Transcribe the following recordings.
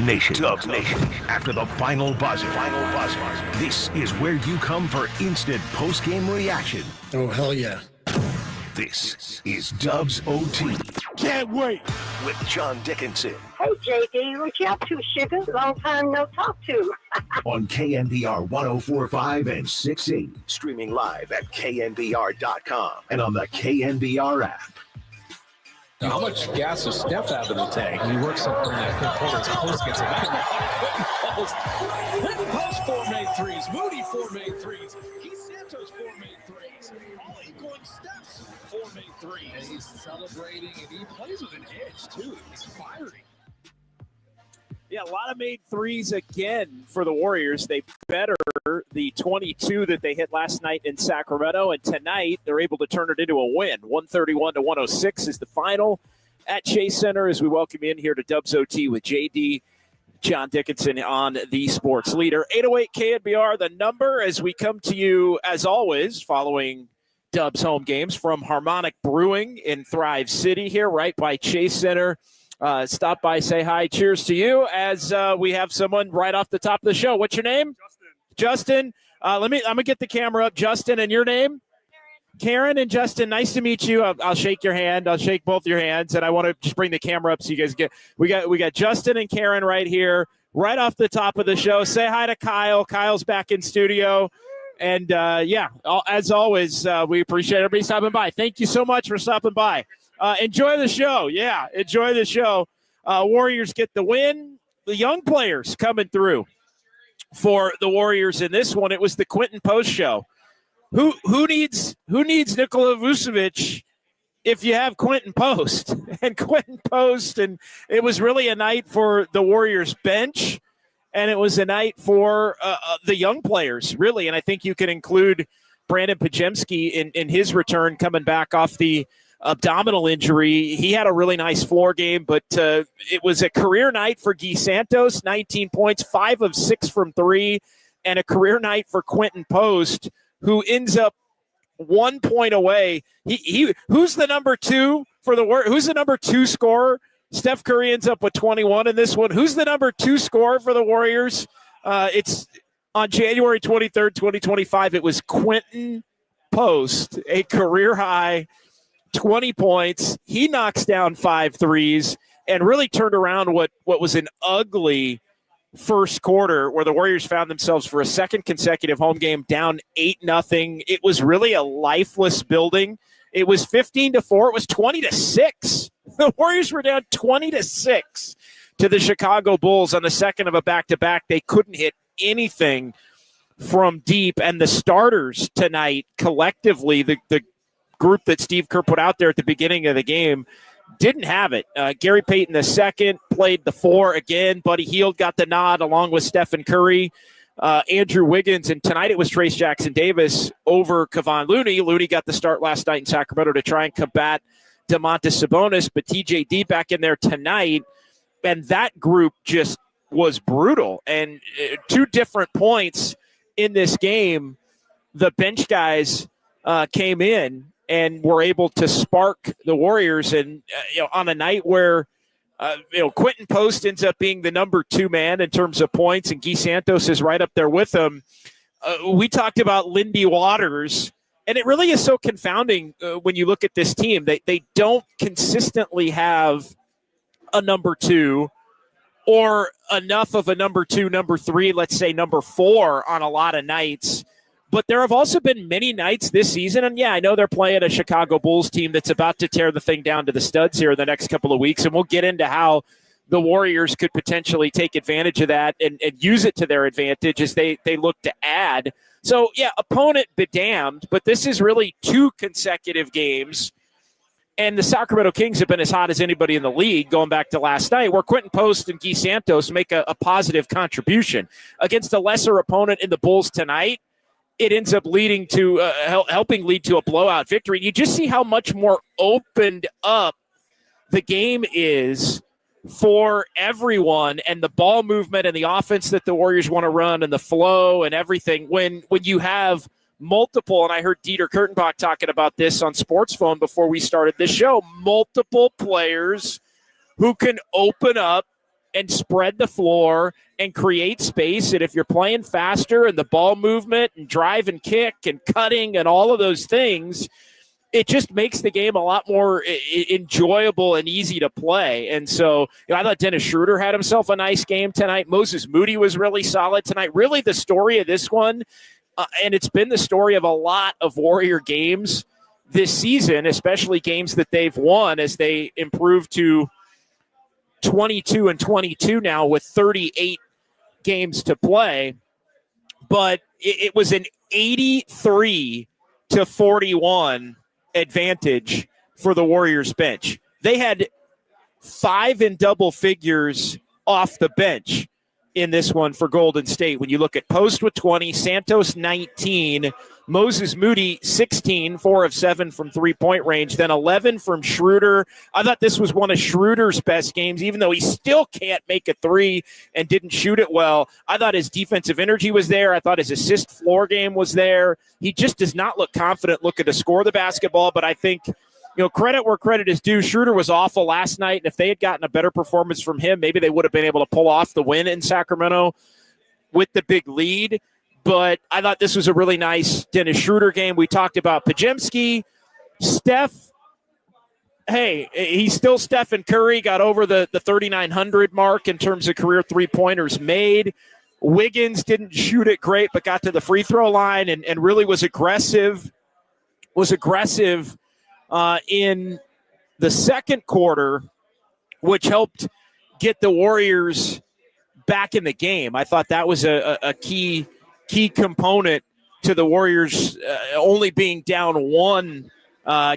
Nation. After the final buzzer. This is where you come for instant post-game reaction. Oh, hell yeah. This is Dubs OT. Can't wait. With John Dickinson. Hey, JD, what you up to, sugar? Long time no talk to. On KNBR 104.5 and 6.8. Streaming live at KNBR.com and on the KNBR app. Now, how much gas does Steph have in the tank? He works up in that third quarter. His post gets it. Quentin Post 4 made threes. Moody 4 made threes. Keith Santos 4 made threes. All equaling Steph's 4 made threes. And he's celebrating, and he plays with an edge, too. He's fiery. Yeah, a lot of made threes again for the Warriors. They better the 22 that they hit last night in Sacramento, and tonight they're able to turn it into a win. 131-106 is the final at Chase Center as we welcome you in here to Dubs OT with JD, John Dickinson on the Sports Leader. 808 KNBR, the number, as we come to you, as always, following Dubs home games from Harmonic Brewing in Thrive City here, right by Chase Center. Stop by, say hi, cheers to you as we have someone right off the top of the show. What's your name? Justin. I'm gonna get the camera up. Justin, and your name? Karen and Justin, nice to meet you. I'll shake your hand. I'll shake both your hands, and I want to just bring the camera up so you guys get. We got Justin and Karen right here, right off the top of the show. Say hi to Kyle. Kyle's back in studio, and as always, we appreciate everybody stopping by. Thank you so much for stopping by. Enjoy the show. Yeah, enjoy the show. Warriors get the win. The young players coming through for the Warriors in this one. It was the Quentin Post show. Who needs Nikola Vucevic if you have Quentin Post? And Quentin Post, and it was really a night for the Warriors bench, and it was a night for the young players, really. And I think you can include Brandon Pajemski in his return coming back off the abdominal injury. He had a really nice floor game, but it was a career night for Guy Santos, 19 points, 5 of 6 from 3, and a career night for Quentin Post, who ends up 1 point away. Who's the number 2 for the Warriors? Who's the number 2 scorer? Steph Curry ends up with 21 in this one. Who's the number 2 scorer for the Warriors? It's on January 23rd, 2025. It was Quentin Post, a career high 20 points. He knocks down 5 threes and really turned around what was an ugly first quarter where the Warriors found themselves for a second consecutive home game down 8-0. It was really a lifeless building. It was 15-4. It was 20-6. The Warriors were down 20-6 to the Chicago Bulls on the second of a back-to-back. They couldn't hit anything from deep, and the starters tonight collectively, the group that Steve Kerr put out there at the beginning of the game, didn't have it. Gary Payton II played the 4 again. Buddy Hield got the nod along with Stephen Curry, Andrew Wiggins, and tonight it was Trace Jackson-Davis over Kevon Looney. Looney got the start last night in Sacramento to try and combat Domantas Sabonis, but TJD back in there tonight, and that group just was brutal. And 2 different points in this game, the bench guys came in and were able to spark the Warriors. And on a night where Quentin Post ends up being the number 2 man in terms of points, and Guy Santos is right up there with him. We talked about Lindy Waters, and it really is so confounding when you look at this team. They don't consistently have a number 2 or enough of a number 2, number 3, let's say number 4 on a lot of nights. But there have also been many nights this season, and I know they're playing a Chicago Bulls team that's about to tear the thing down to the studs here in the next couple of weeks, and we'll get into how the Warriors could potentially take advantage of that and use it to their advantage as they look to add. So, opponent be damned, but this is really 2 consecutive games, and the Sacramento Kings have been as hot as anybody in the league going back to last night, where Quentin Post and Guy Santos make a positive contribution. Against a lesser opponent in the Bulls tonight, it ends up leading to helping lead to a blowout victory. You just see how much more opened up the game is for everyone, and the ball movement and the offense that the Warriors want to run and the flow and everything. When you have multiple, and I heard Dieter Kurtenbach talking about this on Sports Phone before we started this show, multiple players who can open up and spread the floor and create space. And if you're playing faster and the ball movement and drive and kick and cutting and all of those things, it just makes the game a lot more enjoyable and easy to play. And so I thought Dennis Schroeder had himself a nice game tonight. Moses Moody was really solid tonight. Really the story of this one, and it's been the story of a lot of Warrior games this season, especially games that they've won as they improve to 22-22 now with 38 games to play. But it was an 83-41 advantage for the Warriors bench. They had 5 in double figures off the bench in this one for Golden State. When you look at Post with 20, Santos 19, Moses Moody 16, 4 of 7 from three-point range, then 11 from Schroeder. I thought this was one of Schroeder's best games, even though he still can't make a three and didn't shoot it well. I thought his defensive energy was there. I thought his assist floor game was there. He just does not look confident looking to score the basketball, but I think, credit where credit is due. Schroeder was awful last night, and if they had gotten a better performance from him, maybe they would have been able to pull off the win in Sacramento with the big lead. But I thought this was a really nice Dennis Schroeder game. We talked about Podziemski. Steph, hey, he's still Stephen Curry, got over the 3,900 mark in terms of career three-pointers made. Wiggins didn't shoot it great, but got to the free throw line and really was aggressive in the second quarter, which helped get the Warriors back in the game. I thought that was a key component to the Warriors only being down one.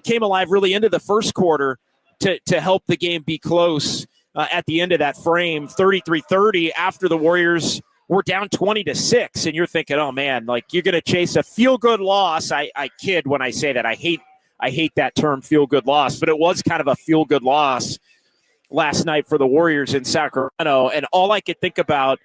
Came alive really into the first quarter to help the game be close at the end of that frame, 33-30 after the Warriors were down 20-6. And you're thinking, oh man, like you're going to chase a feel-good loss. I kid when I say that. I hate that term, feel-good loss, but it was kind of a feel-good loss last night for the Warriors in Sacramento. And all I could think about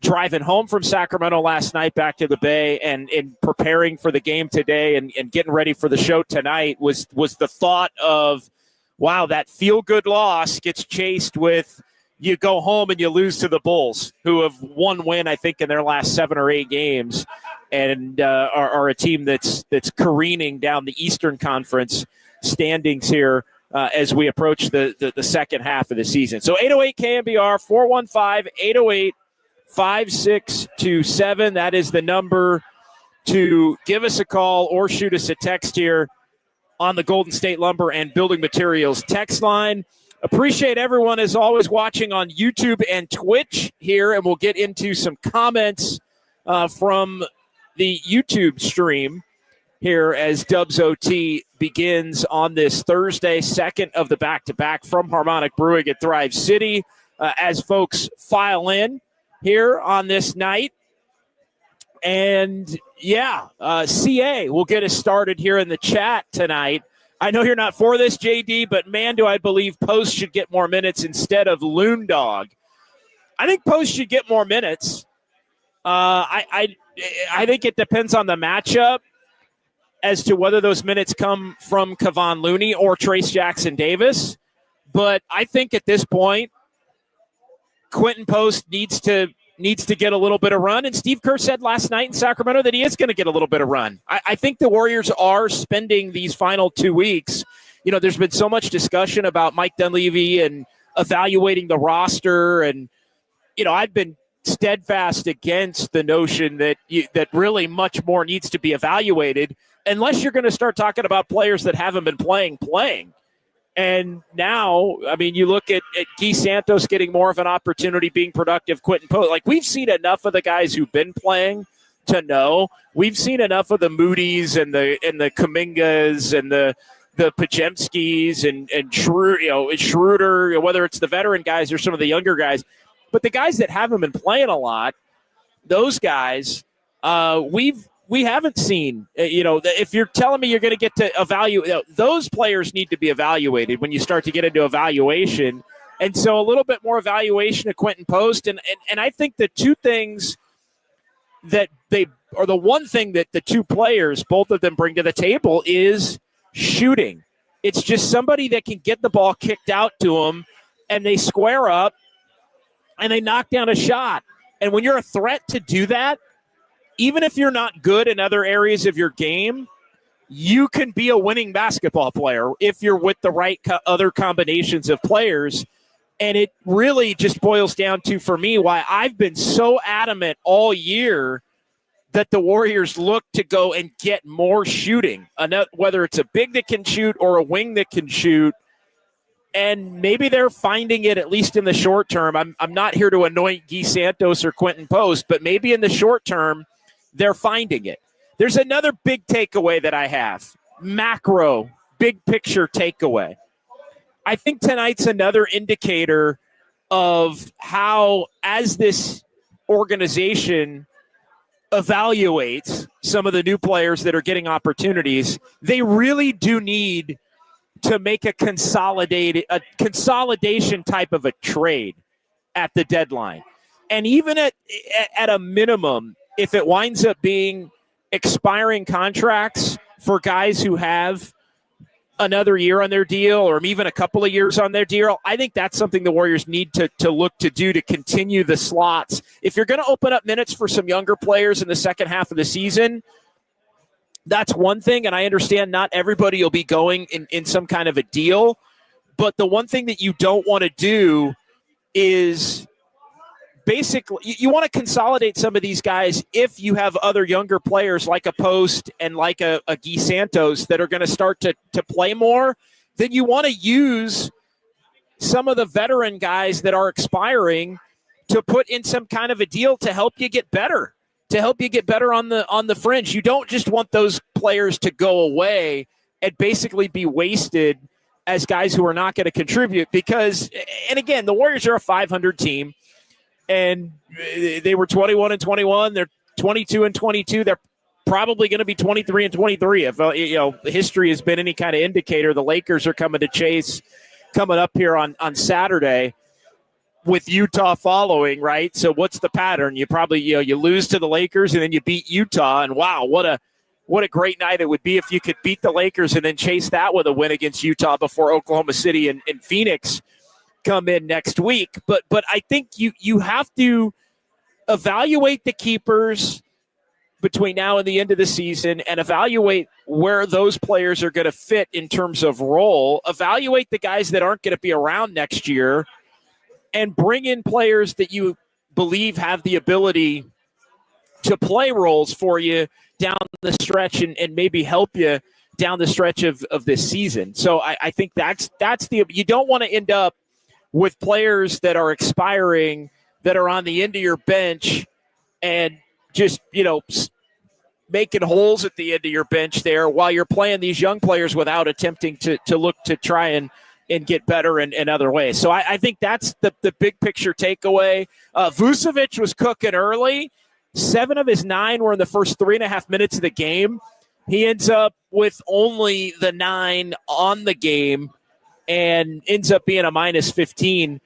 driving home from Sacramento last night back to the Bay and preparing for the game today and getting ready for the show tonight was the thought of, wow, that feel-good loss gets chased with you go home and you lose to the Bulls, who have one win, I think, in their last 7 or 8 games and are a team that's careening down the Eastern Conference standings here as we approach the second half of the season. So 808 KNBR, 415-808-5627. That is the number to give us a call or shoot us a text here on the Golden State Lumber and Building Materials text line. Appreciate everyone, as always, watching on YouTube and Twitch here, and we'll get into some comments from the YouTube stream here as Dubs OT begins on this Thursday, second of the back-to-back from Harmonic Brewing at Thrive City. As folks file in here on this night. And CA will get us started here in the chat tonight. I know you're not for this, JD, but man, do I believe Post should get more minutes instead of Loon Dog. I think Post should get more minutes. I think it depends on the matchup as to whether those minutes come from Kevon Looney or Trace Jackson Davis. But I think at this point, Quentin Post needs to get a little bit of run. And Steve Kerr said last night in Sacramento that he is going to get a little bit of run. I think the Warriors are spending these final 2 weeks. There's been so much discussion about Mike Dunleavy and evaluating the roster. And, I've been steadfast against the notion that really much more needs to be evaluated unless you're going to start talking about players that haven't been playing. And now, you look at Guy Santos getting more of an opportunity, being productive, Quentin Post. Like, we've seen enough of the guys who've been playing to know. We've seen enough of the Moody's and the Kumingas and the Podziemskis and Schroeder, whether it's the veteran guys or some of the younger guys. But the guys that haven't been playing a lot, those guys, we haven't seen, if you're telling me you're going to get to evaluate, those players need to be evaluated when you start to get into evaluation. And so a little bit more evaluation of Quentin Post. And I think the two things that the one thing that the two players, both of them bring to the table is shooting. It's just somebody that can get the ball kicked out to them and they square up. and they knock down a shot. And when you're a threat to do that, even if you're not good in other areas of your game, you can be a winning basketball player if you're with the right other combinations of players. And it really just boils down to, for me, why I've been so adamant all year that the Warriors look to go and get more shooting, whether it's a big that can shoot or a wing that can shoot. And maybe they're finding it, at least in the short term. I'm not here to anoint Guy Santos or Quentin Post, but maybe in the short term, they're finding it. There's another big takeaway that I have, macro, big picture takeaway. I think tonight's another indicator of how, as this organization evaluates some of the new players that are getting opportunities, they really do need to make a consolidation type of a trade at the deadline. And even at a minimum, if it winds up being expiring contracts for guys who have another year on their deal or even a couple of years on their deal, I think that's something the Warriors need to look to do to continue the slots. If you're going to open up minutes for some younger players in the second half of the season, that's one thing, and I understand not everybody will be going in some kind of a deal, but the one thing that you don't want to do is basically you want to consolidate some of these guys if you have other younger players like a Post and like a Guy Santos that are going to start to play more. Then you want to use some of the veteran guys that are expiring to put in some kind of a deal to help you get better. On the fringe. You don't just want those players to go away and basically be wasted as guys who are not going to contribute because, and again, the Warriors are a 500 team and they were 21-21. They're 22-22. They're probably going to be 23-23. If history has been any kind of indicator, the Lakers are coming to chase coming up here on Saturday, with Utah following, right? So what's the pattern? You probably, you lose to the Lakers and then you beat Utah. And wow, what a great night it would be if you could beat the Lakers and then chase that with a win against Utah before Oklahoma City and Phoenix come in next week. But I think you have to evaluate the keepers between now and the end of the season and evaluate where those players are going to fit in terms of role. Evaluate the guys that aren't going to be around next year and bring in players that you believe have the ability to play roles for you down the stretch and maybe help you down the stretch of this season. So I think that's you don't want to end up with players that are expiring that are on the end of your bench and just, making holes at the end of your bench there while you're playing these young players without attempting to look to try and get better in other ways. So I think that's the big picture takeaway. Vucevic was cooking early. 7 of his 9 were in the first 3.5 minutes of the game. He ends up with only the 9 on the game and ends up being a minus 15.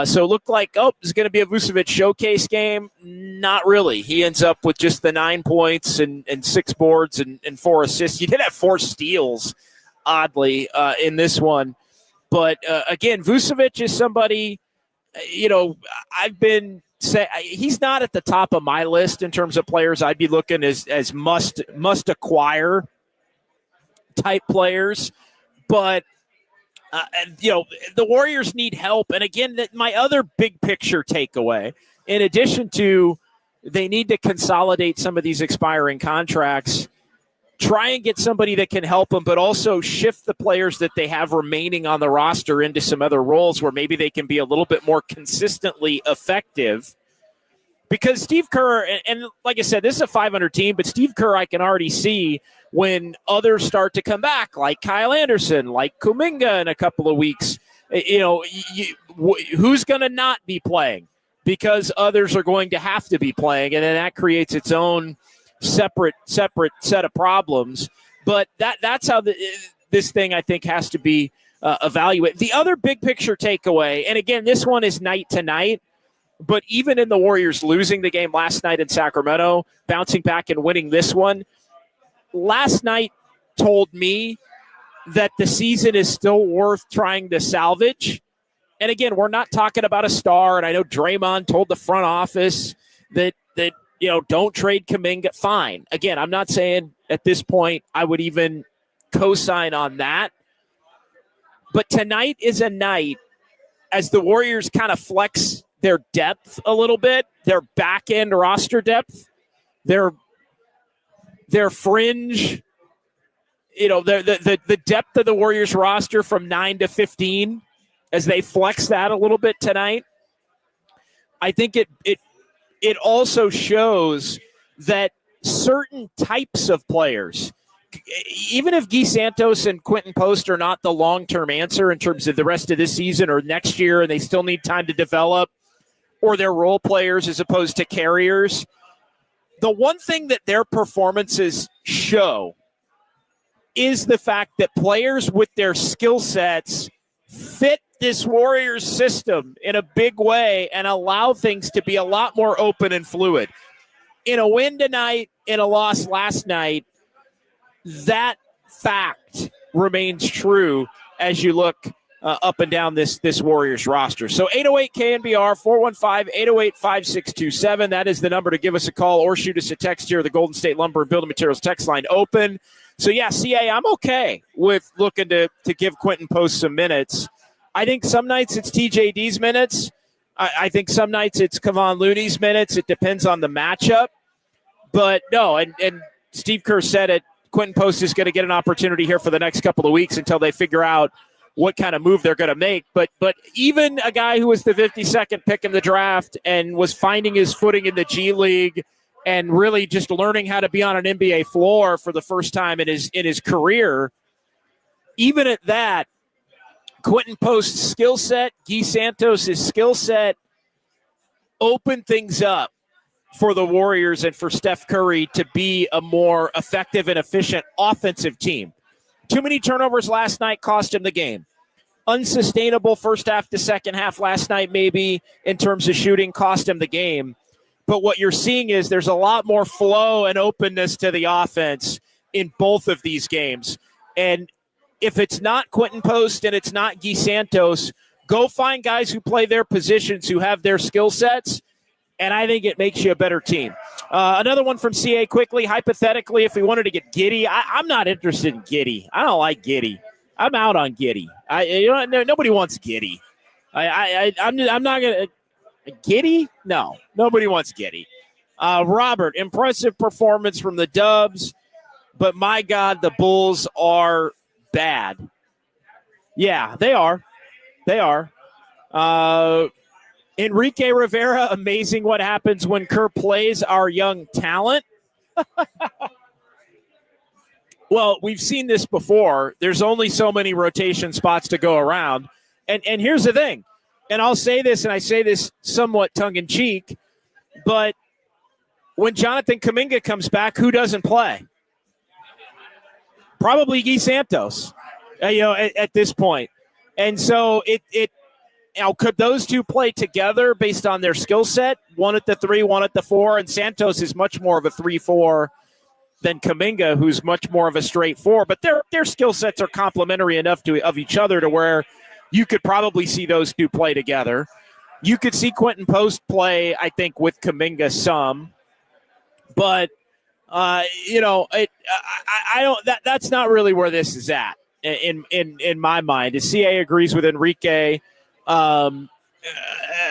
So it looked like, it's going to be a Vucevic showcase game. Not really. He ends up with just the 9 points and 6 boards and 4 assists. He did have 4 steals, oddly, in this one. But, again, Vucevic is somebody, I've been saying he's not at the top of my list in terms of players I'd be looking as must acquire type players. But, the Warriors need help. And, again, my other big picture takeaway, in addition to they need to consolidate some of these expiring contracts, try and get somebody that can help them, but also shift the players that they have remaining on the roster into some other roles where maybe they can be a little bit more consistently effective. Because Steve Kerr, and like I said, this is a 500 team, but Steve Kerr I can already see when others start to come back, like Kyle Anderson, like Kuminga in a couple of weeks. Who's going to not be playing? Because others are going to have to be playing, and then that creates its own separate set of problems. But that's how this thing I think has to be evaluated. The other big picture takeaway, and again, this one is night to night, but even in the Warriors losing the game last night in Sacramento, bouncing back and winning this one, last night told me that the season is still worth trying to salvage. And again, we're not talking about a star. And I know Draymond told the front office that don't trade Kuminga. Fine. Again, I'm not saying at this point I would even co-sign on that. But tonight is a night as the Warriors kind of flex their depth a little bit, their back-end roster depth, their fringe, the depth of the Warriors roster from 9 to 15, as they flex that a little bit tonight. I think it also shows that certain types of players, even if Guy Santos and Quentin Post are not the long-term answer in terms of the rest of this season or next year, and they still need time to develop, or they're role players as opposed to carriers, the one thing that their performances show is the fact that players with their skill sets fit this Warriors system in a big way and allow things to be a lot more open and fluid. In a win tonight, in a loss last night, that fact remains true as you look up and down this Warriors roster. So 808 KNBR, 415-808-5627. That is the number to give us a call or shoot us a text here. The Golden State Lumber and Building Materials text line open. So, yeah, CA, I'm okay with looking to give Quentin Post some minutes. I think some nights it's TJD's minutes. I think some nights it's Kevon Looney's minutes. It depends on the matchup. But, no, and Steve Kerr said it, Quentin Post is going to get an opportunity here for the next couple of weeks until they figure out what kind of move they're going to make. But even a guy who was the 52nd pick in the draft and was finding his footing in the G League and really just learning how to be on an NBA floor for the first time in his career, even at that, Quentin Post's skill set, Guy Santos' skill set opened things up for the Warriors and for Steph Curry to be a more effective and efficient offensive team. Too many turnovers last night cost him the game. Unsustainable first half to second half last night maybe in terms of shooting cost him the game. But what you're seeing is there's a lot more flow and openness to the offense in both of these games. And if it's not Quentin Post and it's not Guy Santos, go find guys who play their positions, who have their skill sets, and I think it makes you a better team. Another one from CA quickly. Hypothetically, if we wanted to get Giddey, I'm not interested in Giddey. I don't like Giddey. I'm out on Giddey. Nobody wants Giddey. I'm not going to – Giddey? No, nobody wants Giddey. Robert, impressive performance from the Dubs, but my God, the Bulls are bad. Yeah, they are. They are. Enrique Rivera, amazing what happens when Kerr plays our young talent. Well, we've seen this before. There's only so many rotation spots to go around. And here's the thing, and I'll say this, and I say this somewhat tongue-in-cheek, but when Jonathan Kuminga comes back, who doesn't play? Probably Guy Santos, at this point. And so could those two play together based on their skill set? One at the 3, one at the 4, and Santos is much more of a 3-4 than Kuminga, who's much more of a straight 4. But their skill sets are complementary enough of each other to where you could probably see those two play together. You could see Quentin Post play, I think, with Kuminga some, but I don't. That's not really where this is at in my mind. The CA agrees with Enrique.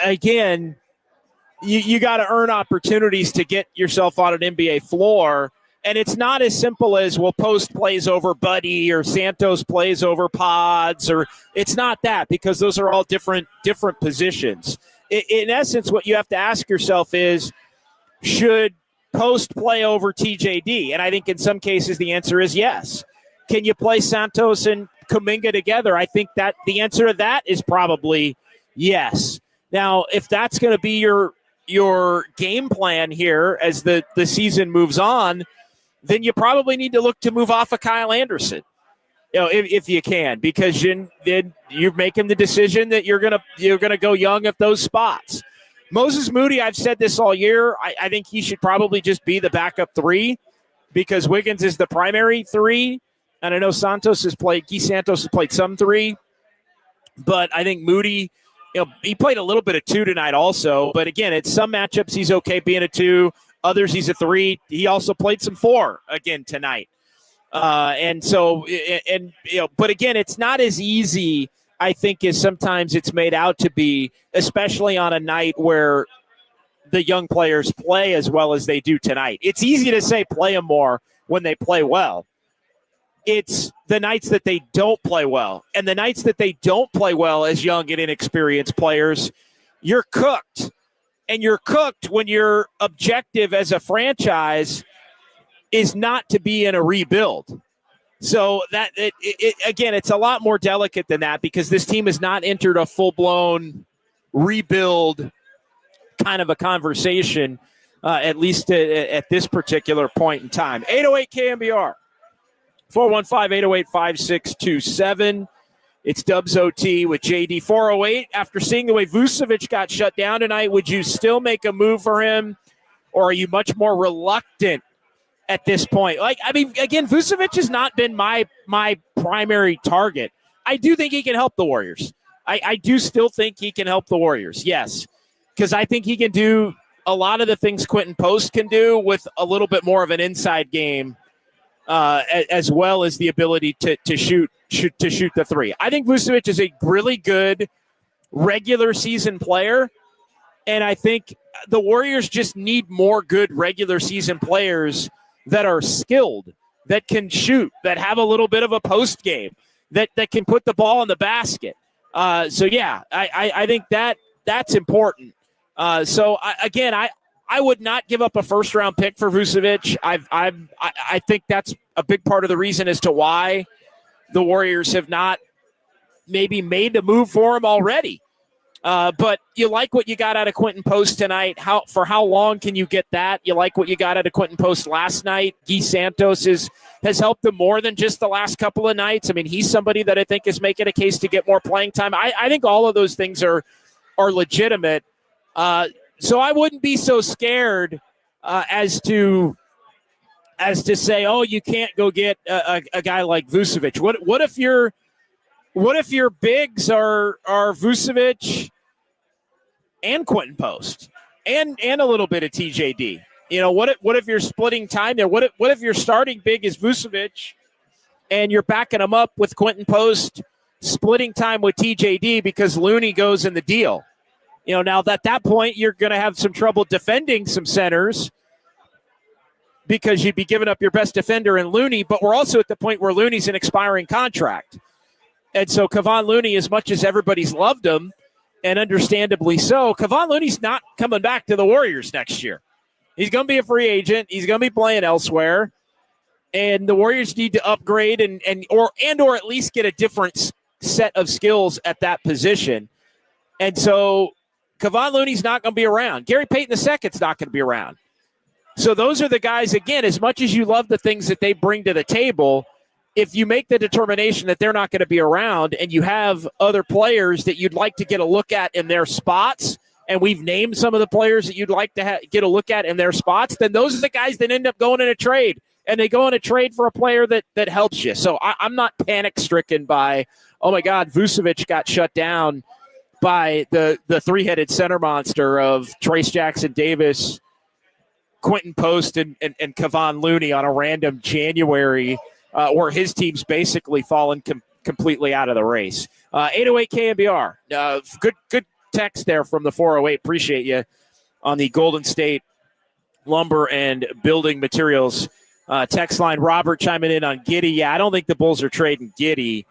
Again, you got to earn opportunities to get yourself on an NBA floor. And it's not as simple as, well, Post plays over Buddy or Santos plays over Pods, or it's not that, because those are all different positions. In essence, what you have to ask yourself is, should Post play over TJD? And I think in some cases the answer is yes. Can you play Santos and Kuminga together? I think that the answer to that is probably yes. Now, if that's going to be your game plan here as the season moves on, then you probably need to look to move off of Kyle Anderson, if you can, because then you're making the decision that you're gonna go young at those spots. Moses Moody, I've said this all year. I think he should probably just be the backup 3, because Wiggins is the primary 3, and I know Guy Santos has played some 3, but I think Moody he played a little bit of 2 tonight also. But again, it's some matchups he's okay being a 2. Others he's a 3. He also played some 4 again tonight. But again, it's not as easy, I think, as sometimes it's made out to be, especially on a night where the young players play as well as they do tonight. It's easy to say play them more when they play well. It's the nights that they don't play well. And the nights that they don't play well as young and inexperienced players, you're cooked. And you're cooked when your objective as a franchise is not to be in a rebuild. So that again, it's a lot more delicate than that because this team has not entered a full-blown rebuild kind of a conversation, at least at this particular point in time. 808 KNBR, 415-808-5627. It's Dubs OT with JD. 408, after seeing the way Vucevic got shut down tonight, would you still make a move for him, or are you much more reluctant at this point? Again, Vucevic has not been my primary target. I do think he can help the Warriors. I do still think he can help the Warriors, yes, because I think he can do a lot of the things Quentin Post can do with a little bit more of an inside game, as well as the ability to shoot the 3. I think Vucevic is a really good regular season player, and I think the Warriors just need more good regular season players that are skilled, that can shoot, that have a little bit of a post game, that can put the ball in the basket. I think that's important. I would not give up a first-round pick for Vucevic. I think that's a big part of the reason as to why the Warriors have not maybe made a move for him already. But you like what you got out of Quentin Post tonight. For how long can you get that? You like what you got out of Quentin Post last night. Guy Santos has helped them more than just the last couple of nights. I mean, he's somebody that I think is making a case to get more playing time. I think all of those things are legitimate. So I wouldn't be so scared as to say, oh, you can't go get a guy like Vucevic. What if your bigs are Vucevic and Quentin Post and a little bit of TJD? What if you're splitting time there? What if your starting big is Vucevic and you're backing him up with Quentin Post, splitting time with TJD because Looney goes in the deal? Now at that point, you're going to have some trouble defending some centers because you'd be giving up your best defender in Looney, but we're also at the point where Looney's an expiring contract. And so Kevon Looney, as much as everybody's loved him, and understandably so, Kevon Looney's not coming back to the Warriors next year. He's going to be a free agent. He's going to be playing elsewhere. And the Warriors need to upgrade or at least get a different set of skills at that position. And so Kevon Looney's not going to be around. Gary Payton II's not going to be around. So those are the guys, again, as much as you love the things that they bring to the table, if you make the determination that they're not going to be around and you have other players that you'd like to get a look at in their spots, and we've named some of the players that you'd like to get a look at in their spots, then those are the guys that end up going in a trade. And they go in a trade for a player that helps you. So I'm not panic-stricken by, oh, my God, Vucevic got shut down by the three-headed center monster of Trace Jackson-Davis, Quentin Post, and Kevon Looney on a random January where his team's basically fallen completely out of the race. 808 KNBR. Good text there from the 408. Appreciate you on the Golden State Lumber and Building Materials text line. Robert chiming in on Giddey. Yeah, I don't think the Bulls are trading Giddey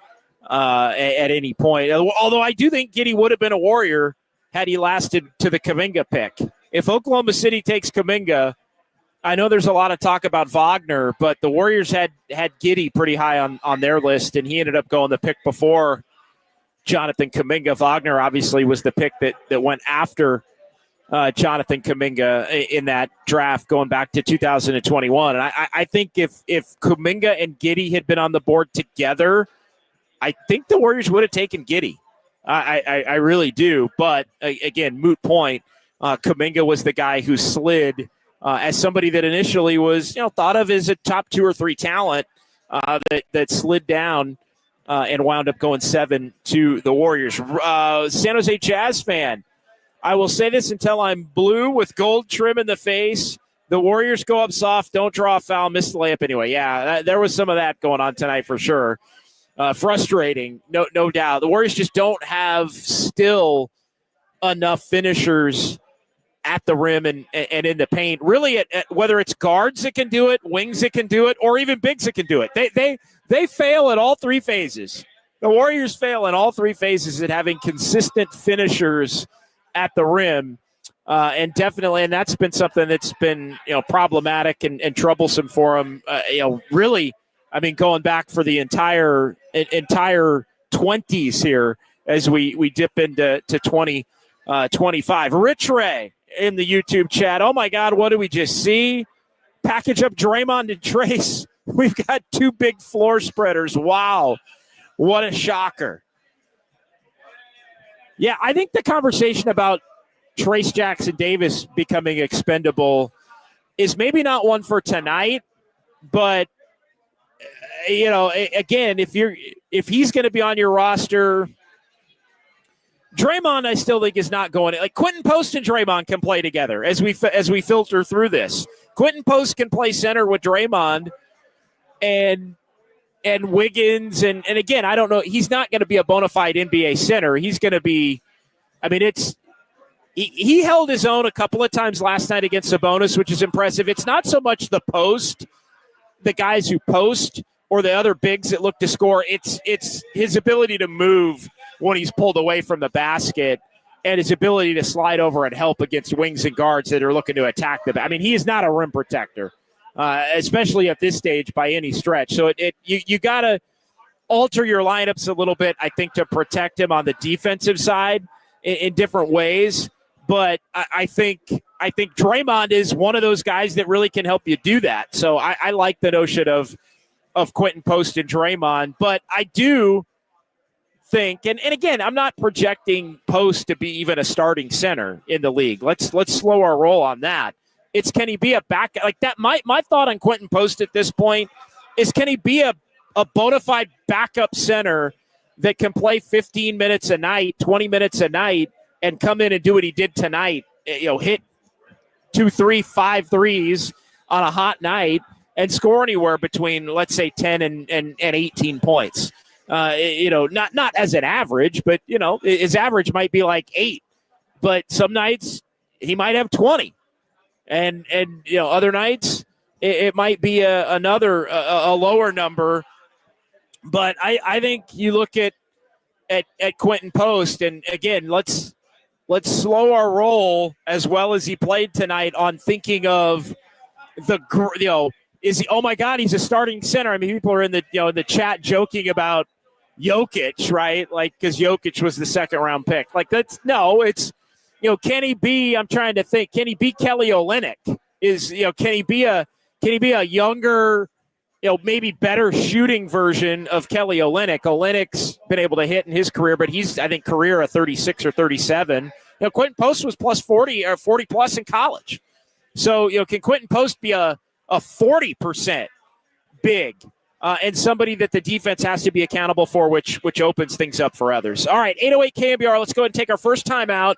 at any point. Although I do think Giddey would have been a Warrior had he lasted to the Kuminga pick. If Oklahoma City takes Kuminga, I know there's a lot of talk about Wagner, but the Warriors had Giddey pretty high on their list, and he ended up going the pick before Jonathan Kuminga. Wagner obviously was the pick that went after Jonathan Kuminga in that draft going back to 2021. And I think if Kuminga and Giddey had been on the board together, I think the Warriors would have taken Giddey. I really do. But, again, moot point. Kuminga was the guy who slid as somebody that initially was thought of as a top 2 or 3 talent that slid down and wound up going 7 to the Warriors. San Jose Jazz fan, I will say this until I'm blue with gold trim in the face. The Warriors go up soft, don't draw a foul, miss the layup anyway. Yeah, there was some of that going on tonight for sure. Frustrating, no doubt. The Warriors just don't have still enough finishers at the rim and in the paint. Really, whether it's guards that can do it, wings that can do it, or even bigs that can do it. They fail at all three phases. The Warriors fail in all three phases at having consistent finishers at the rim. And definitely, and that's been something that's been problematic and troublesome for them. Really, I mean, going back for the entire 20s here as we dip into 2025. Rich Ray in the YouTube chat. Oh my God, what do we just see? Package up Draymond and Trace. We've got two big floor spreaders. Wow, what a shocker! Yeah, I think the conversation about Trace Jackson Davis becoming expendable is maybe not one for tonight, but again, if he's going to be on your roster, Draymond I still think is not going. Like Quentin Post and Draymond can play together as we filter through this. Quentin Post can play center with Draymond and Wiggins and again, I don't know. He's not going to be a bona fide NBA center. He's going to be. I mean, He held his own a couple of times last night against Sabonis, which is impressive. It's not so much the post, the guys who post, or the other bigs that look to score. It's his ability to move when he's pulled away from the basket and his ability to slide over and help against wings and guards that are looking to attack them. I mean, he is not a rim protector, especially at this stage by any stretch. So you got to alter your lineups a little bit, I think, to protect him on the defensive side in different ways. But I think Draymond is one of those guys that really can help you do that. So I like the notion of Quentin Post and Draymond. But I do think, and again, I'm not projecting Post to be even a starting center in the league. Let's slow our roll on that. It's can he be a back like that? My thought on Quentin Post at this point is can he be a bona fide backup center that can play 15 minutes a night, 20 minutes a night, and come in and do what he did tonight, hit 2, 3, 5 threes on a hot night and score anywhere between, let's say, 10 and 18 points. Not as an average, but, his average might be like 8. But some nights he might have 20. And other nights it might be another lower number. But I think you look at Quentin Post, and again, let's slow our roll as well as he played tonight on thinking of is he? Oh my God, he's a starting center. I mean, people are in the chat joking about Jokic, right? Like because Jokic was the second round pick. Like it's can he be? I'm trying to think. Can he be Kelly Olynyk? Can he be a younger, maybe better shooting version of Kelly Olynyk? Olynyk's been able to hit in his career, but he's, I think, career a 36 or 37. Quentin Post was plus 40 or 40 plus in college. So, can Quentin Post be a 40% big and somebody that the defense has to be accountable for, which opens things up for others. All right, 808 KNBR. Let's go ahead and take our first time out.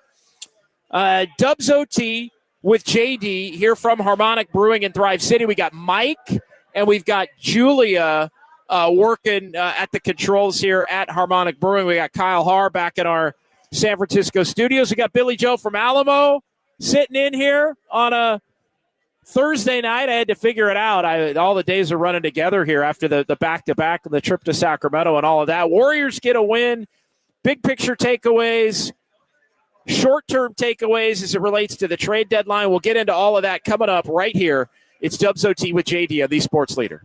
Dubs OT with JD here from Harmonic Brewing in Thrive City. We got Mike and we've got Julia working at the controls here at Harmonic Brewing. We got Kyle Haar back in our San Francisco studios. We got Billy Joe from Alamo sitting in here on a Thursday night. I had to figure it out. All the days are running together here after the back-to-back, the trip to Sacramento and all of that. Warriors get a win. Big picture takeaways, short-term takeaways as it relates to the trade deadline. We'll get into all of that coming up right here. It's Dubs OT with JD on the Sports Leader.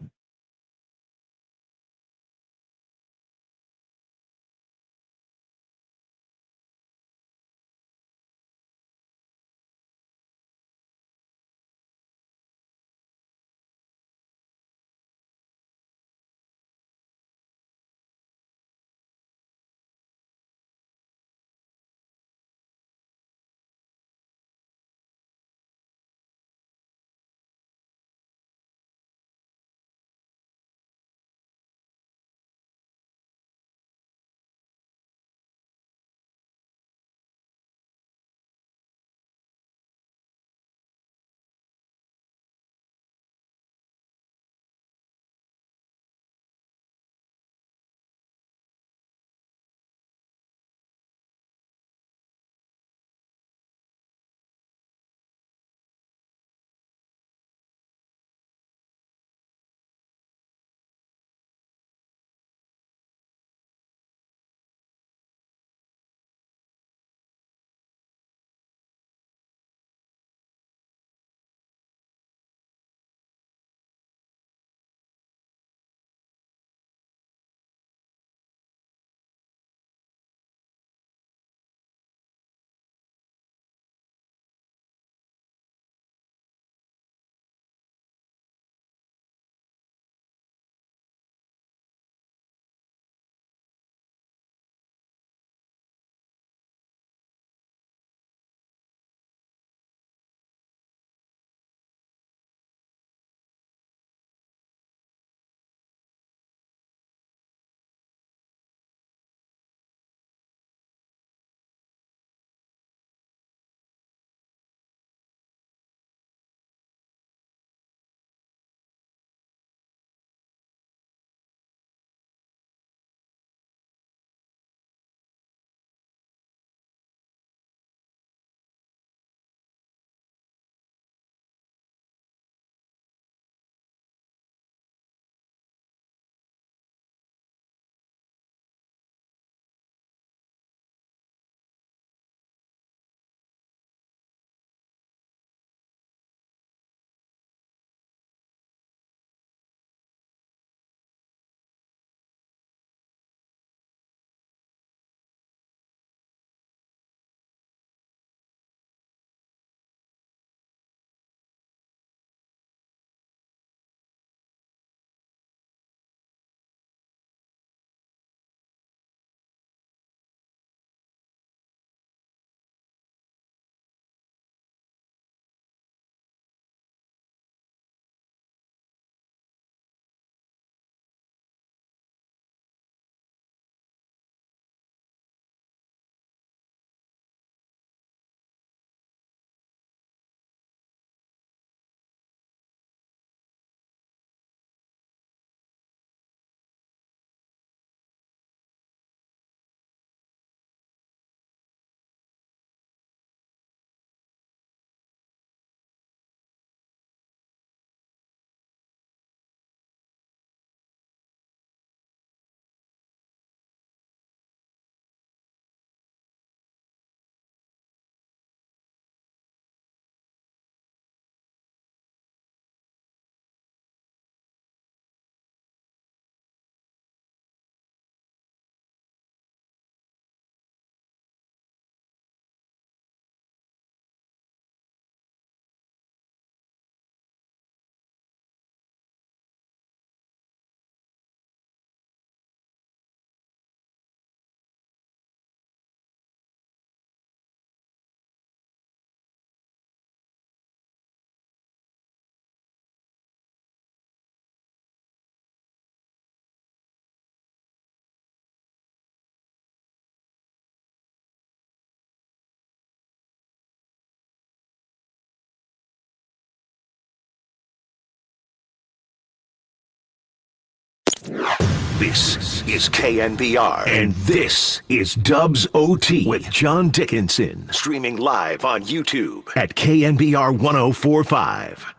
This is KNBR, and this is Dubs OT with John Dickinson, streaming live on YouTube at KNBR 1045.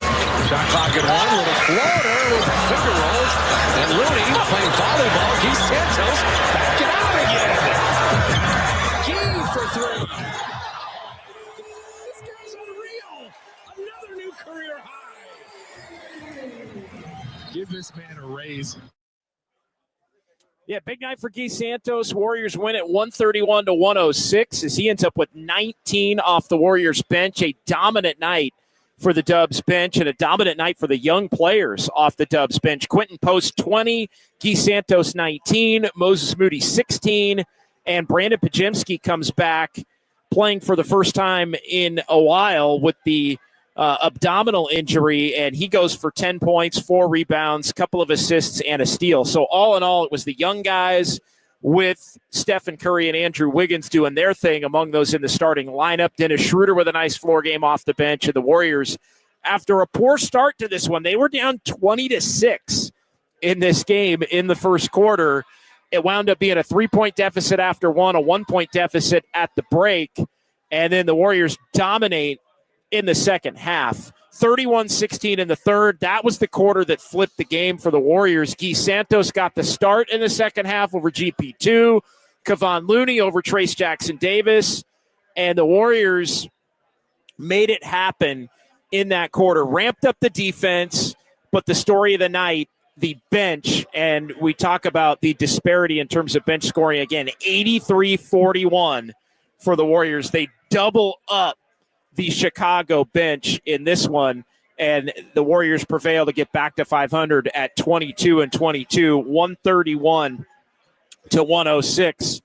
Shot clock at 1, little floater with finger rolls, and Looney playing volleyball. Keith Santos back it out again. Key for 3. This guy's unreal. Another new career high. Give this man a raise. Yeah, big night for Keith Santos. Warriors win at 131-106 as he ends up with 19 off the Warriors bench. A dominant night for the Dubs bench and a dominant night for the young players off the Dubs bench. Quentin Post 20, Keith Santos 19, Moses Moody 16, and Brandon Pajemski comes back playing for the first time in a while with the abdominal injury, and he goes for 10 points, 4 rebounds, couple of assists, and a steal. So all in all, it was the young guys with Stephen Curry and Andrew Wiggins doing their thing among those in the starting lineup. Dennis Schroeder with a nice floor game off the bench. And the Warriors, after a poor start to this one, they were down 20-6 in this game in the first quarter. It wound up being a 3-point deficit after one, a 1-point deficit at the break. And then the Warriors dominate in the second half. 31-16 in the third. That was the quarter that flipped the game for the Warriors. Keith Santos got the start in the second half over GP2. Kevon Looney over Trace Jackson Davis. And the Warriors made it happen in that quarter. Ramped up the defense, but the story of the night, the bench, and we talk about the disparity in terms of bench scoring again. 83-41 for the Warriors. They double up the Chicago bench in this one, and the Warriors prevail to get back to 500 at 22-22. 131-106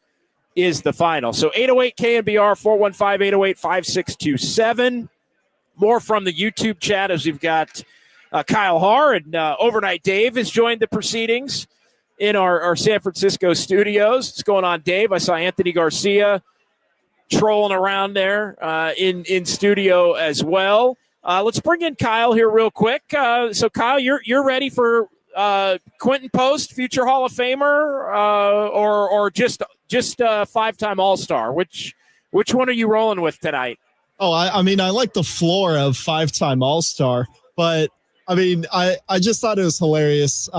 is the final. So 808 KNBR, 415-808-5627. More from the YouTube chat as we've got Kyle Haar and Overnight Dave has joined the proceedings in our San Francisco studios. What's going on, Dave? I saw Anthony Garcia trolling around there in studio as well. Let's bring in Kyle here real quick. So Kyle, you're ready for Quentin Post, future Hall of Famer, or just a 5-time All-Star? Which one are you rolling with tonight? Oh, I mean, I like the floor of 5-time All-Star, but I mean, I just thought it was hilarious.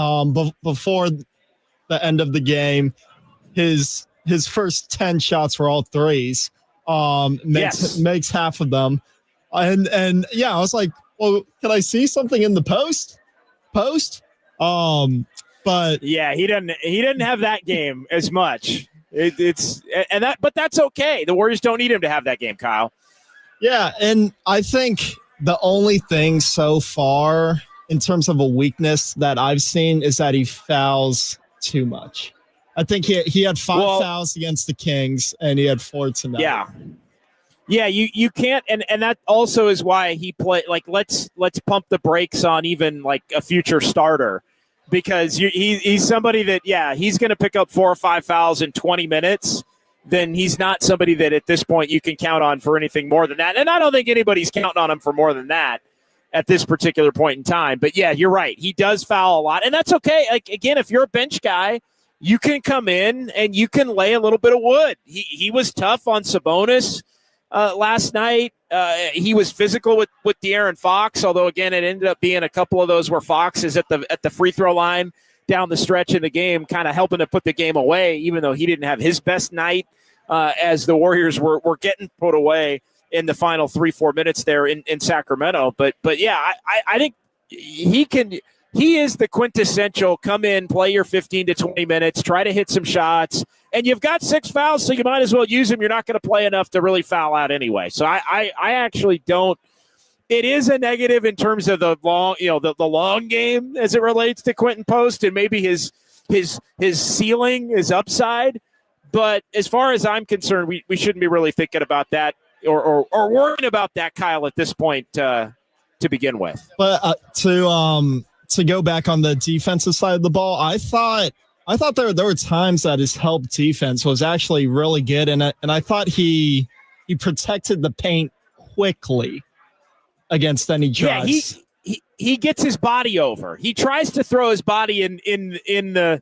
Before the end of the game, his first 10 shots were all threes. Makes half of them. And yeah, I was like, well, can I see something in the post? But yeah, he didn't have that game as much. But that's okay. The Warriors don't need him to have that game, Kyle. Yeah, and I think the only thing so far in terms of a weakness that I've seen is that he fouls too much. I think he had 5 fouls against the Kings, and he had 4 tonight. Yeah, you can't, and that also is why he played. Like, let's pump the brakes on even like a future starter, because he's somebody that he's going to pick up 4 or 5 fouls in 20 minutes. Then he's not somebody that at this point you can count on for anything more than that. And I don't think anybody's counting on him for more than that at this particular point in time. But yeah, you're right. He does foul a lot, and that's okay. Like, again, if you're a bench guy, you can come in and you can lay a little bit of wood. He was tough on Sabonis last night. He was physical with De'Aaron Fox, although, again, it ended up being a couple of those where Fox is at the free throw line down the stretch in the game, kind of helping to put the game away, even though he didn't have his best night as the Warriors were getting put away in the final 3-4 minutes there in Sacramento. But yeah, I think he is the quintessential come in, play your 15 to 20 minutes, try to hit some shots, and you've got 6 fouls, so you might as well use them. You're not going to play enough to really foul out anyway. So I actually don't. It is a negative in terms of the long, the long game as it relates to Quentin Post and maybe his ceiling, his upside. But as far as I'm concerned, we shouldn't be really thinking about that or worrying about that, Kyle, at this point to begin with. But to go back on the defensive side of the ball, I thought there were times that his help defense was actually really good, and I thought he protected the paint quickly against any drives. he gets his body over. He tries to throw his body into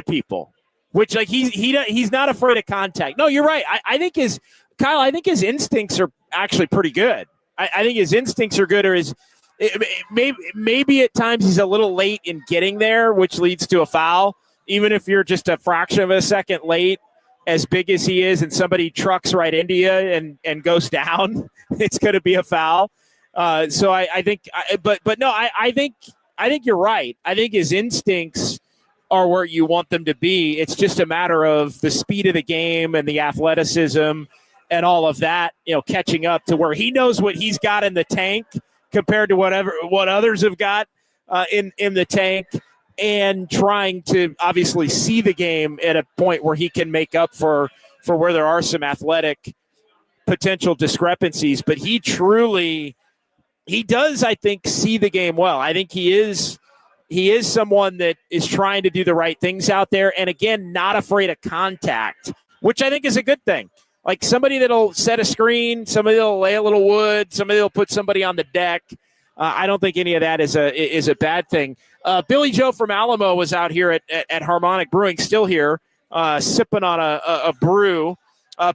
people, which like he's not afraid of contact. No, you're right. I think his instincts are actually pretty good. I think his instincts are good, or maybe at times he's a little late in getting there, which leads to a foul. Even if you're just a fraction of a second late, as big as he is, and somebody trucks right into you and goes down, it's going to be a foul. So I think you're right. I think his instincts are where you want them to be. It's just a matter of the speed of the game and the athleticism and all of that, catching up to where he knows what he's got in the tank compared to what others have got in the tank, and trying to obviously see the game at a point where he can make up for where there are some athletic potential discrepancies. But he does, I think, see the game well. I think he is someone that is trying to do the right things out there, and again, not afraid of contact, which I think is a good thing. Like somebody that'll set a screen, somebody that'll lay a little wood, somebody that'll put somebody on the deck. I don't think any of that is a bad thing. Billy Joe from Alamo was out here at Harmonic Brewing, still here, sipping on a brew.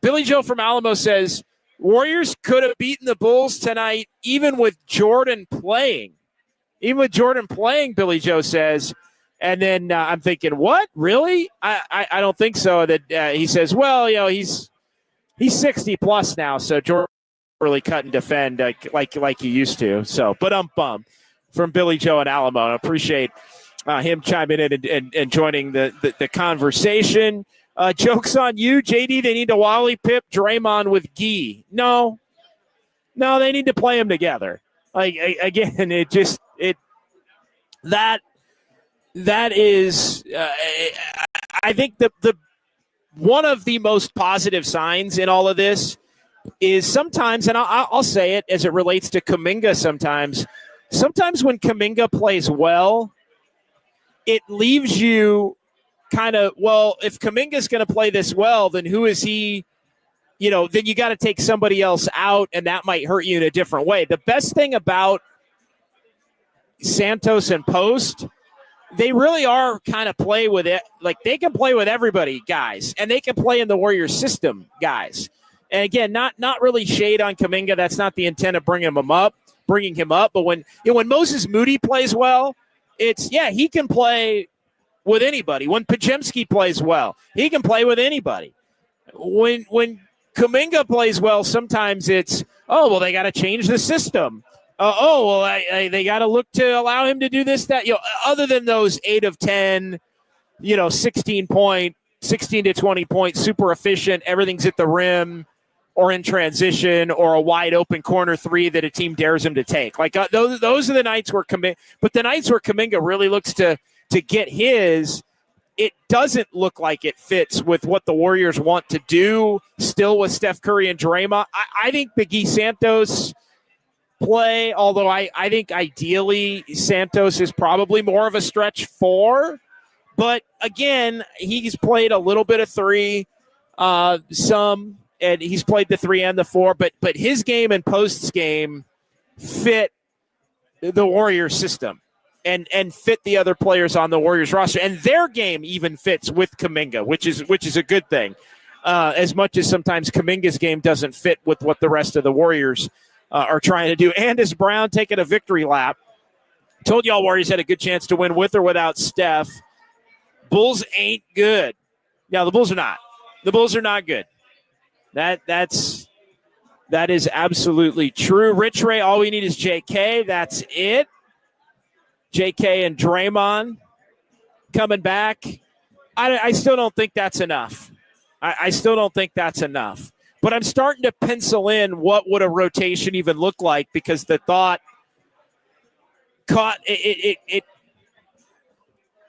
Billy Joe from Alamo says, Warriors could have beaten the Bulls tonight, even with Jordan playing. Even with Jordan playing, Billy Joe says. And then I'm thinking, what? Really? I don't think so. That he says, well, he's 60 plus now, so Jordan really cut and defend like he used to. So, but bum from Billy Joe and Alamo. I appreciate him chiming in and joining the conversation. Joke's on you, JD. They need to Wally Pip Draymond with Gee. No, they need to play them together. Like again, that is. I think the one of the most positive signs in all of this is sometimes, and I'll say it as it relates to Kuminga sometimes when Kuminga plays well, it leaves you kind of, well, if Kuminga's going to play this well, then who is he? Then you got to take somebody else out, and that might hurt you in a different way. The best thing about Santos and Post, they really are kind of play with it. Like they can play with everybody, guys, and they can play in the Warriors system, guys. And again, not really shade on Kuminga. That's not the intent of bringing him up. But when Moses Moody plays well, he can play with anybody. When Podziemski plays well, he can play with anybody. When Kuminga plays well, sometimes it's they got to change the system. They got to look to allow him to do this, that. Other than those 8 of 10, 16 to 20 points, super efficient, everything's at the rim or in transition or a wide open corner three that a team dares him to take. Like those are the nights where Kuminga really looks to get his. It doesn't look like it fits with what the Warriors want to do still with Steph Curry and Draymond. I think the Guy Santos play, although I think ideally Santos is probably more of a stretch 4. But again, he's played a little bit of 3, and he's played the 3 and the 4. But his game and Post's game fit the Warriors system and fit the other players on the Warriors roster, and their game even fits with Kuminga, which is a good thing. As much as sometimes Kuminga's game doesn't fit with what the rest of the Warriors are trying to do. And as Brown taking a victory lap, told y'all Warriors had a good chance to win with or without Steph. Bulls ain't good. Yeah, the Bulls are not. The Bulls are not good. That is absolutely true. Rich Ray, all we need is JK. That's it. JK and Draymond coming back. I still don't think that's enough. I still don't think that's enough. But I'm starting to pencil in what would a rotation even look like, because the thought caught it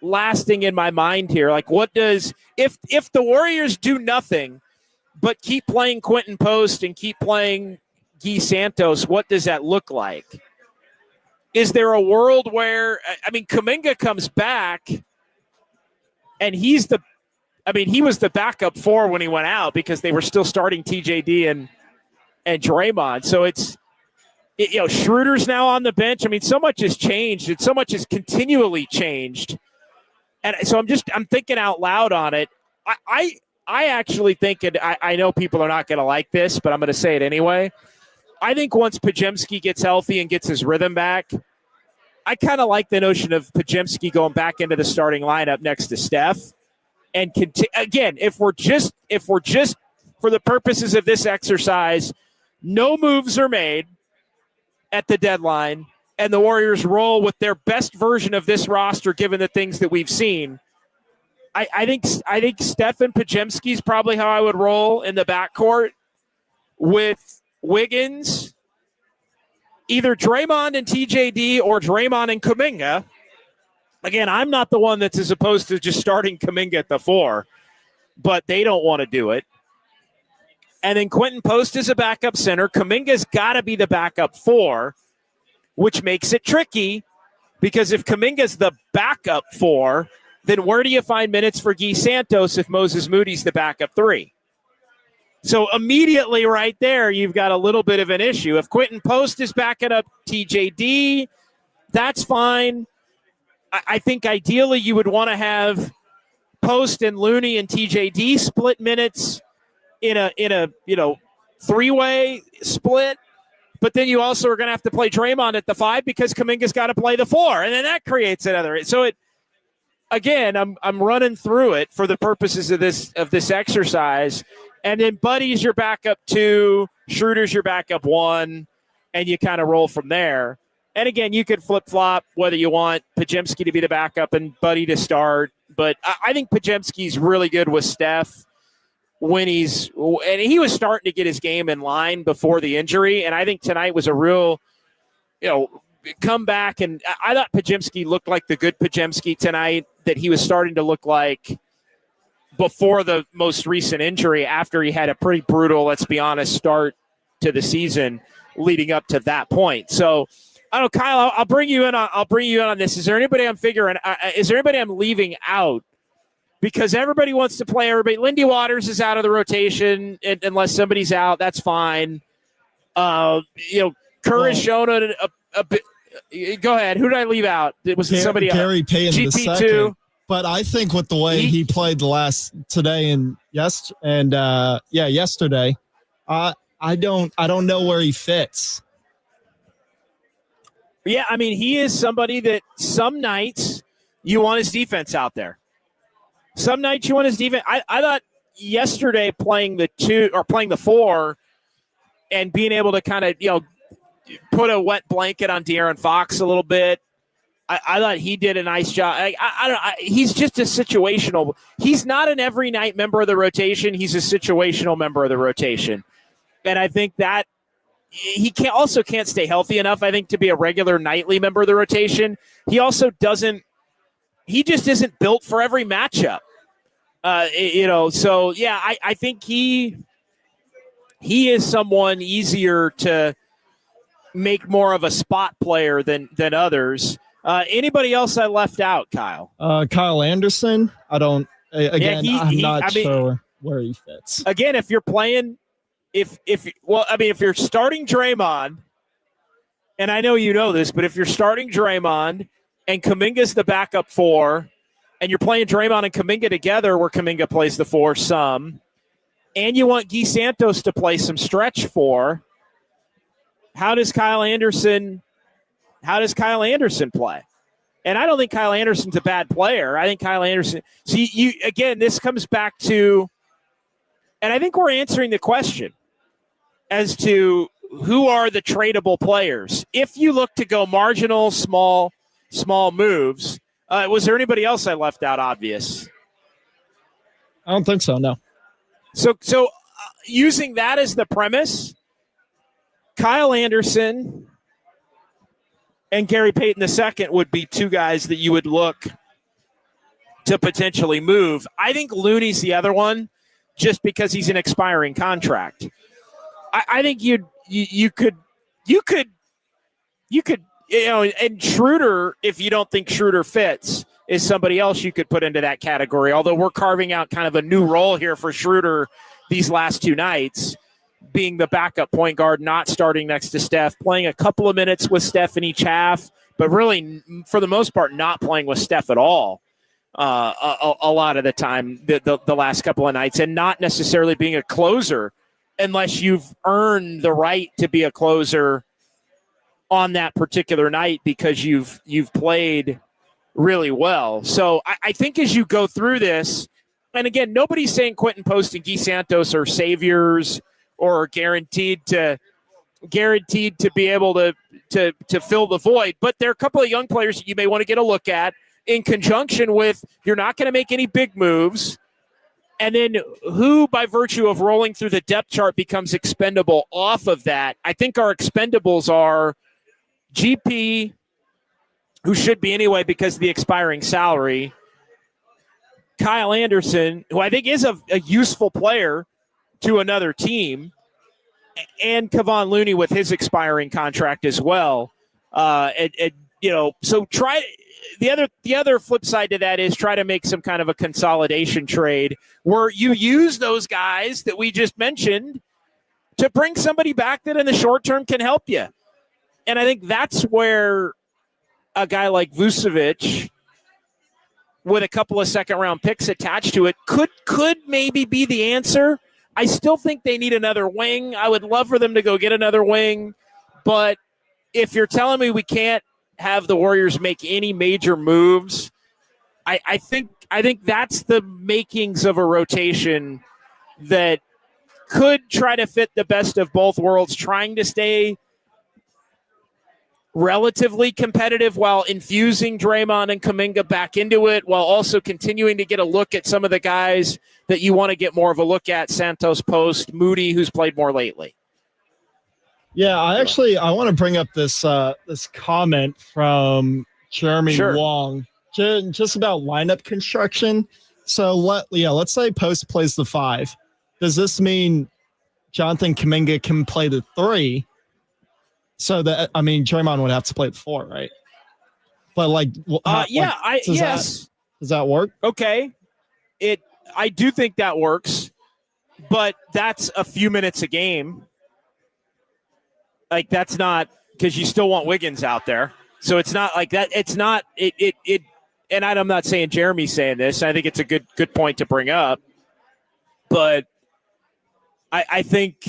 lasting in my mind here. Like, what does if the Warriors do nothing but keep playing Quentin Post and keep playing Guy Santos, what does that look like? Is there a world where, Kuminga comes back and he was the backup 4 when he went out because they were still starting TJD and Draymond. So Schroeder's now on the bench. I mean, so much has changed, and so much has continually changed. And so I'm thinking out loud on it. I actually think, and I know people are not going to like this, but I'm going to say it anyway. I think once Podziemski gets healthy and gets his rhythm back, I kind of like the notion of Podziemski going back into the starting lineup next to Steph. And again, if we're just for the purposes of this exercise, no moves are made at the deadline, and the Warriors roll with their best version of this roster, given the things that we've seen. I think Steph and Podziemski is probably how I would roll in the backcourt with Wiggins, either Draymond and TJD or Draymond and Kuminga. Again, I'm not the one that's as opposed to just starting Kuminga at the 4, but they don't want to do it. And then Quentin Post is a backup center. Kuminga's got to be the backup 4, which makes it tricky because if Kuminga's the backup 4, then where do you find minutes for Guy Santos if Moses Moody's the backup 3? So immediately right there, you've got a little bit of an issue. If Quentin Post is backing up TJD, that's fine. I think ideally you would want to have Post and Looney and TJD split minutes in a three-way split, but then you also are going to have to play Draymond at the 5 because Kuminga's got to play the 4, and then that creates another. So I'm running through it for the purposes of this exercise, and then Buddy's your backup 2, Schroeder's your backup 1, and you kind of roll from there. And again, you could flip-flop whether you want Podziemski to be the backup and Buddy to start, but I think Podziemski's really good with Steph and he was starting to get his game in line before the injury, and I think tonight was a real, comeback, and I thought Podziemski looked like the good Podziemski tonight that he was starting to look like before the most recent injury after he had a pretty brutal, let's be honest, start to the season leading up to that point. So, I don't know, Kyle, I'll bring you in on this. Is there anybody I'm leaving out? Because everybody wants to play everybody. Lindy Waters is out of the rotation unless somebody's out. That's fine. Kerr has shown a bit. Go ahead. Who did I leave out? Was it somebody else? Gary Payton the second. GP2. But I think with the way he played yesterday, I don't know where he fits. Yeah, I mean, he is somebody that some nights you want his defense out there. Some nights you want his defense. I thought yesterday playing the 2 or playing the 4 and being able to kind of, put a wet blanket on De'Aaron Fox a little bit. I thought he did a nice job. I don't know. He's just a situational. He's not an every night member of the rotation. He's a situational member of the rotation. And I think that he can't stay healthy enough, I think, to be a regular nightly member of the rotation. He also he just isn't built for every matchup. So yeah, I think he is someone easier to make more of a spot player than others. Anybody else I left out, Kyle? Kyle Anderson. I'm not sure where he fits. Again, if you're playing, if you're starting Draymond, and I know you know this, but if you're starting Draymond and Kuminga's the backup 4, and you're playing Draymond and Kuminga together where Kuminga plays the 4 some, and you want Guy Santos to play some stretch 4, how does Kyle Anderson play? And I don't think Kyle Anderson's a bad player. I think Kyle Anderson – see, this comes back to – and I think we're answering the question as to who are the tradable players. If you look to go marginal, small moves, was there anybody else I left out obvious? I don't think so, no. So using that as the premise, Kyle Anderson and Gary Payton II would be 2 guys that you would look to potentially move. I think Looney's the other one just because he's an expiring contract. I think you could, and Schroeder, if you don't think Schroeder fits, is somebody else you could put into that category. Although we're carving out kind of a new role here for Schroeder these last 2 nights. being the backup point guard, not starting next to Steph, playing a couple of minutes with Steph in each half, but really, for the most part, not playing with Steph at all a lot of the time the last couple of nights, and not necessarily being a closer unless you've earned the right to be a closer on that particular night because you've played really well. So I think as you go through this, and again, nobody's saying Quentin Post and Guy Santos are saviors or guaranteed to be able to fill the void, but there are a couple of young players that you may want to get a look at in conjunction with you're not going to make any big moves. And then who, by virtue of rolling through the depth chart, becomes expendable off of that? I think our expendables are GP, who should be anyway because of the expiring salary, Kyle Anderson, who I think is a useful player to another team, and Kevon Looney with his expiring contract as well. So try the other flip side to that is try to make some kind of a consolidation trade where you use those guys that we just mentioned to bring somebody back that in the short term can help you. And I think that's where a guy like Vucevic with a couple of second-round picks attached to it could maybe be the answer. I still think they need another wing. I would love for them to go get another wing. But if you're telling me we can't have the Warriors make any major moves, I think that's the makings of a rotation that could try to fit the best of both worlds, trying to stay relatively competitive while infusing Draymond and Kuminga back into it, while also continuing to get a look at some of the guys that you want to get more of a look at, Santos, Post, Moody, who's played more lately. Yeah, I want to bring up this comment from Jeremy Wong just about lineup construction. So let's say Post plays the 5. Does this mean Jonathan Kuminga can play the 3? So that, I mean, Draymond would have to play the 4, right? But yes. Does that work? Okay. I do think that works, but that's a few minutes a game. Like, that's not, because you still want Wiggins out there. So it's not like that. It's not, and I'm not saying Jeremy's saying this. I think it's a good point to bring up. But I think,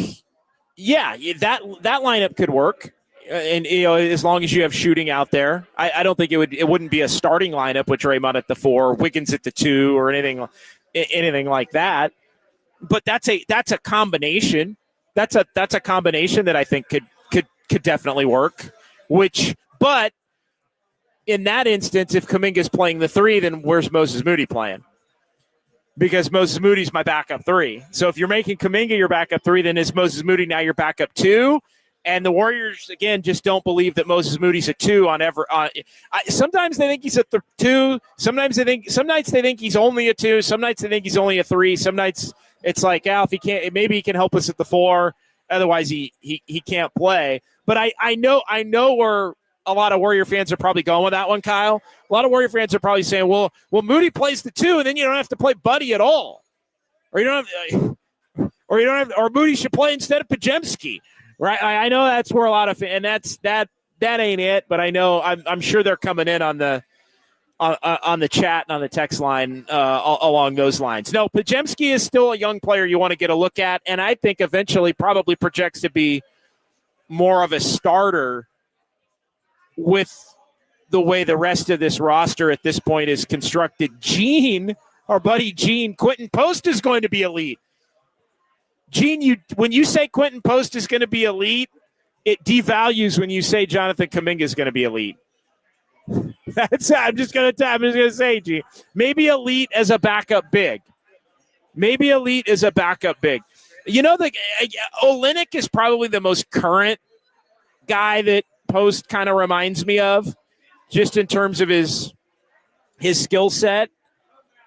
that lineup could work. And, as long as you have shooting out there, I don't think it wouldn't be a starting lineup with Draymond at the 4, Wiggins at the 2, or anything like that. But that's a combination. That's a combination that I think could definitely work. But in that instance, if Kuminga's playing the 3, then where's Moses Moody playing? Because Moses Moody's my backup 3. So if you're making Kuminga your backup 3, then is Moses Moody now your backup 2? And the Warriors, again, just don't believe that Moses Moody's a 2 on ever. Sometimes they think he's a 2. Some nights they think he's only a 2. Some nights they think he's only a 3. Some nights it's like, if he can't, maybe he can help us at the 4. Otherwise, he can't play. But I know where a lot of Warrior fans are probably going with that one, Kyle. A lot of Warrior fans are probably saying, well, Moody plays the 2, and then you don't have to play Buddy at all, or Moody should play instead of Podziemski. Right, I know that's where a lot of, and that ain't it. But I know I'm sure they're coming in on the chat and on the text line along those lines. No, Podziemski is still a young player you want to get a look at, and I think eventually probably projects to be more of a starter with the way the rest of this roster at this point is constructed. Our buddy Gene, Quentin Post is going to be elite. Gene, when you say Quentin Post is going to be elite, it devalues when you say Jonathan Kuminga is going to be elite. I'm just going to say, Gene, maybe elite as a backup big. Olynyk is probably the most current guy that Post kind of reminds me of, just in terms of his skill set.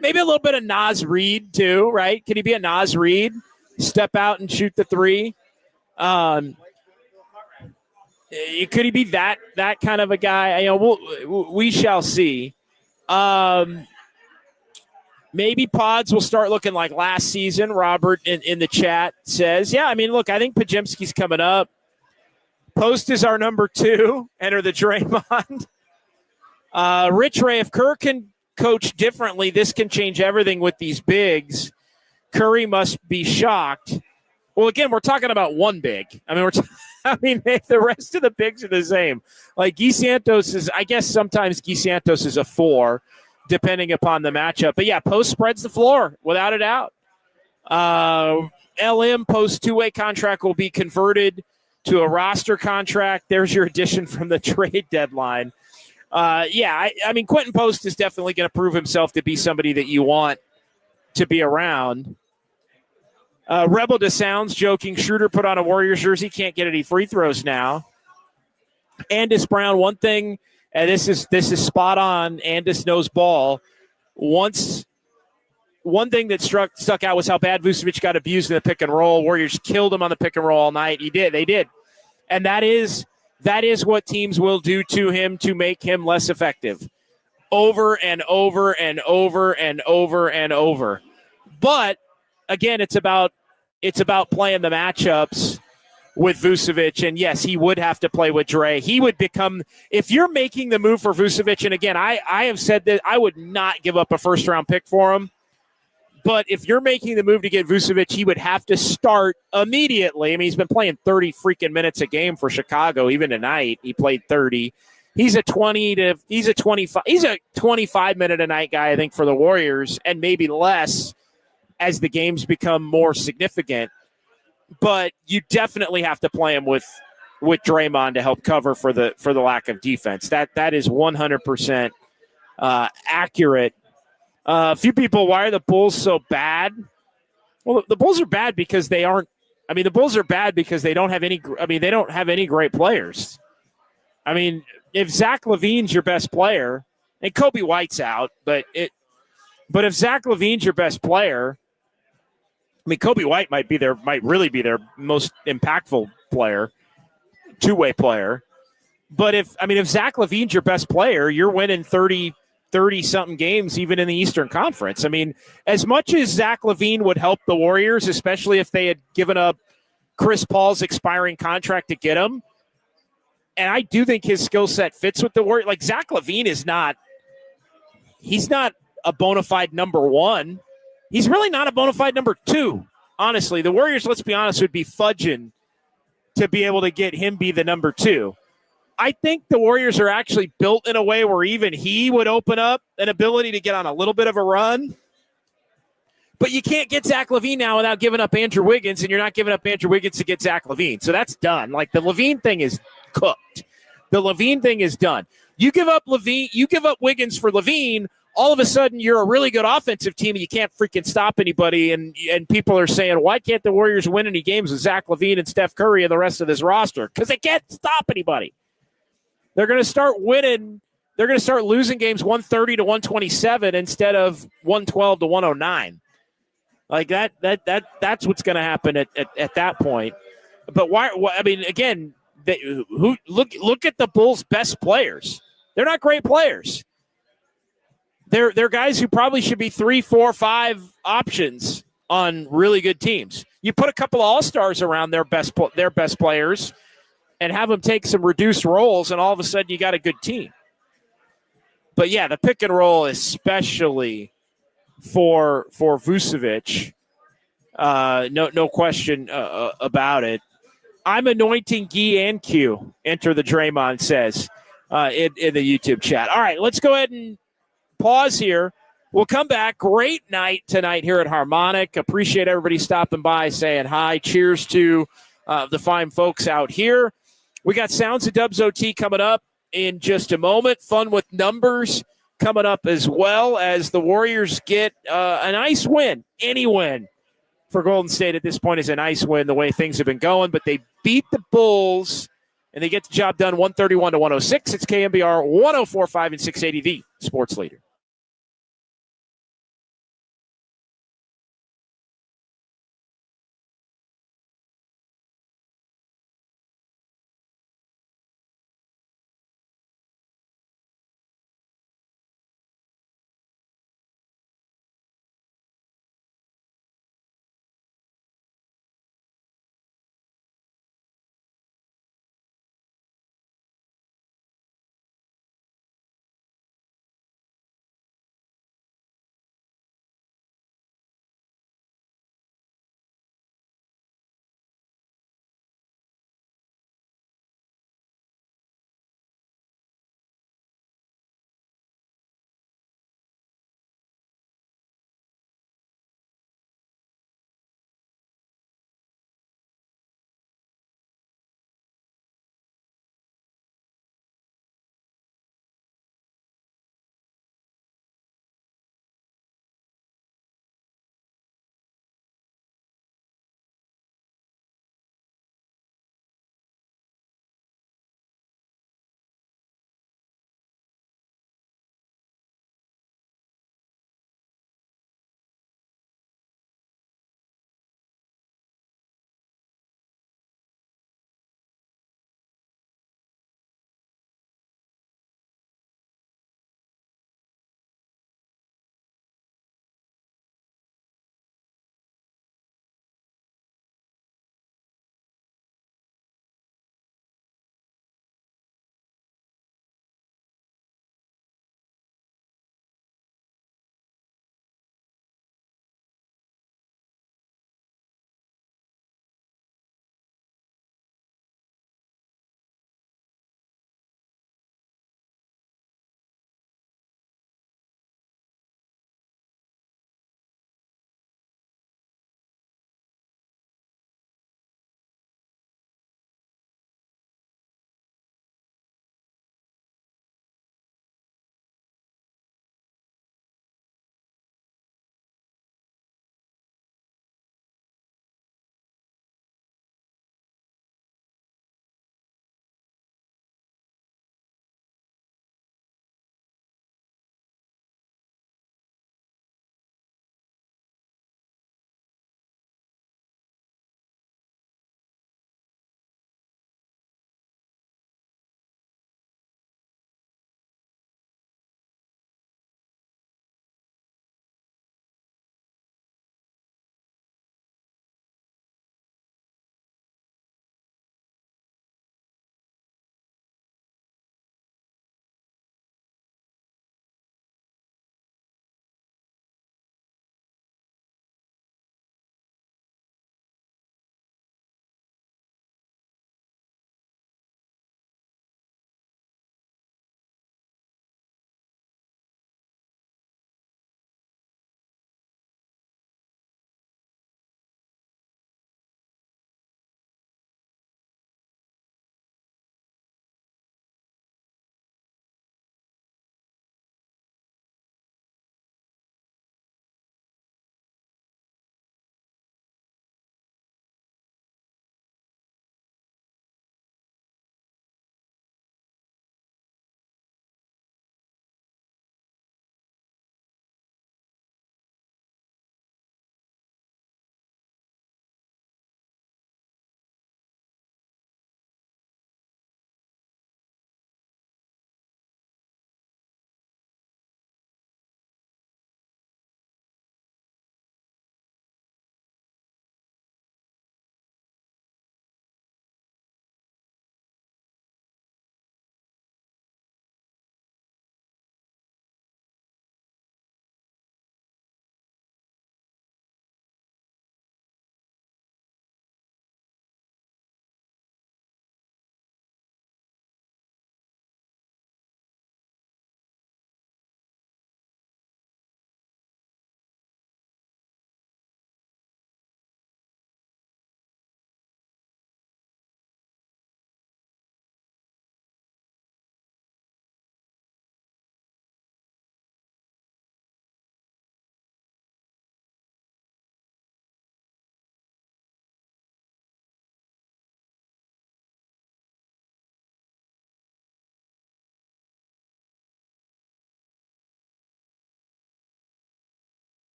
Maybe a little bit of Naz Reid too, right? Can he be a Naz Reid? Step out and shoot the 3. Could he be that kind of a guy? We shall see. maybe pods will start looking like last season. Robert in the chat says, yeah, I mean, look, I think Pajemski's coming up. Post is our number 2. Enter the Draymond. Rich Ray, if Kerr can coach differently, this can change everything with these bigs. Curry must be shocked. Well, again, we're talking about one big. I mean, the rest of the bigs are the same. Like Guy Santos is, I guess sometimes Guy Santos is a 4, depending upon the matchup. But yeah, Post spreads the floor without a doubt. LM Post 2-way contract will be converted to a roster contract. There's your addition from the trade deadline. I mean, Quentin Post is definitely going to prove himself to be somebody that you want to be around. Rebel to Sounds joking, Schroeder put on a Warriors jersey, can't get any free throws now. Andis Brown, one thing, and this is spot on, Andis knows ball. One thing that stuck out was how bad Vucevic got abused in the pick and roll. Warriors killed him on the pick and roll all night. They did. And that is what teams will do to him to make him less effective. Over and over and over and over and over. But again, it's about playing the matchups with Vucevic. And yes, he would have to play with Dre. He would become, if you're making the move for Vucevic, and again, I have said that I would not give up a first-round pick for him. But if you're making the move to get Vucevic, he would have to start immediately. I mean, he's been playing 30 freaking minutes a game for Chicago. Even tonight, he played 30. He's a 25 minute a night guy, I think, for the Warriors, and maybe less as the games become more significant. But you definitely have to play him with Draymond to help cover for the lack of defense. That is 100% accurate. A few people, why are the Bulls so bad? Well, the Bulls are bad because they aren't. I mean, the Bulls are bad because they don't have any. I mean, they don't have any great players. I mean, if Zach LaVine's your best player, and Kobe White's out, but if Zach LaVine's your best player, I mean, Kobe White might really be their most impactful player, 2-way player. But if Zach LaVine's your best player, you're winning 30-something games, even in the Eastern Conference. I mean, as much as Zach LaVine would help the Warriors, especially if they had given up Chris Paul's expiring contract to get him, and I do think his skill set fits with the Warriors. Like, Zach LaVine he's not a bona fide number 1. He's really not a bona fide number 2. Honestly, the Warriors, let's be honest, would be fudging to be able to get him be the number 2. I think the Warriors are actually built in a way where even he would open up an ability to get on a little bit of a run. But you can't get Zach LaVine now without giving up Andrew Wiggins, and you're not giving up Andrew Wiggins to get Zach LaVine. So that's done. Like, the LaVine thing is cooked. The LaVine thing is done. You give up Wiggins for LaVine, all of a sudden you're a really good offensive team and you can't freaking stop anybody. And people are saying, why can't the Warriors win any games with Zach LaVine and Steph Curry and the rest of this roster? Because they can't stop anybody. They're going to start winning. They're going to start losing games 130 to 127 instead of 112 to 109. Like that's what's going to happen at that point. But why? I mean, again, look at the Bulls' best players. They're not great players. They're guys who probably should be 3, 4, 5 options on really good teams. You put a couple of all-stars around their best players and have them take some reduced roles, and all of a sudden you got a good team. But yeah, the pick and roll, especially for Vucevic, no question about it. I'm anointing Guy and Q. Enter the Draymond says in the YouTube chat. All right, let's go ahead and pause here. We'll come back. Great night tonight here at Harmonic. Appreciate everybody stopping by, saying hi. Cheers to the fine folks out here. We got Sounds of Dubs OT coming up in just a moment. Fun with numbers coming up, as well as the Warriors get a nice win. Any win for Golden State at this point is a nice win, the way things have been going. But they beat the Bulls, and they get the job done 131 to 106. It's KNBR 104.5 and 680, the sports leader.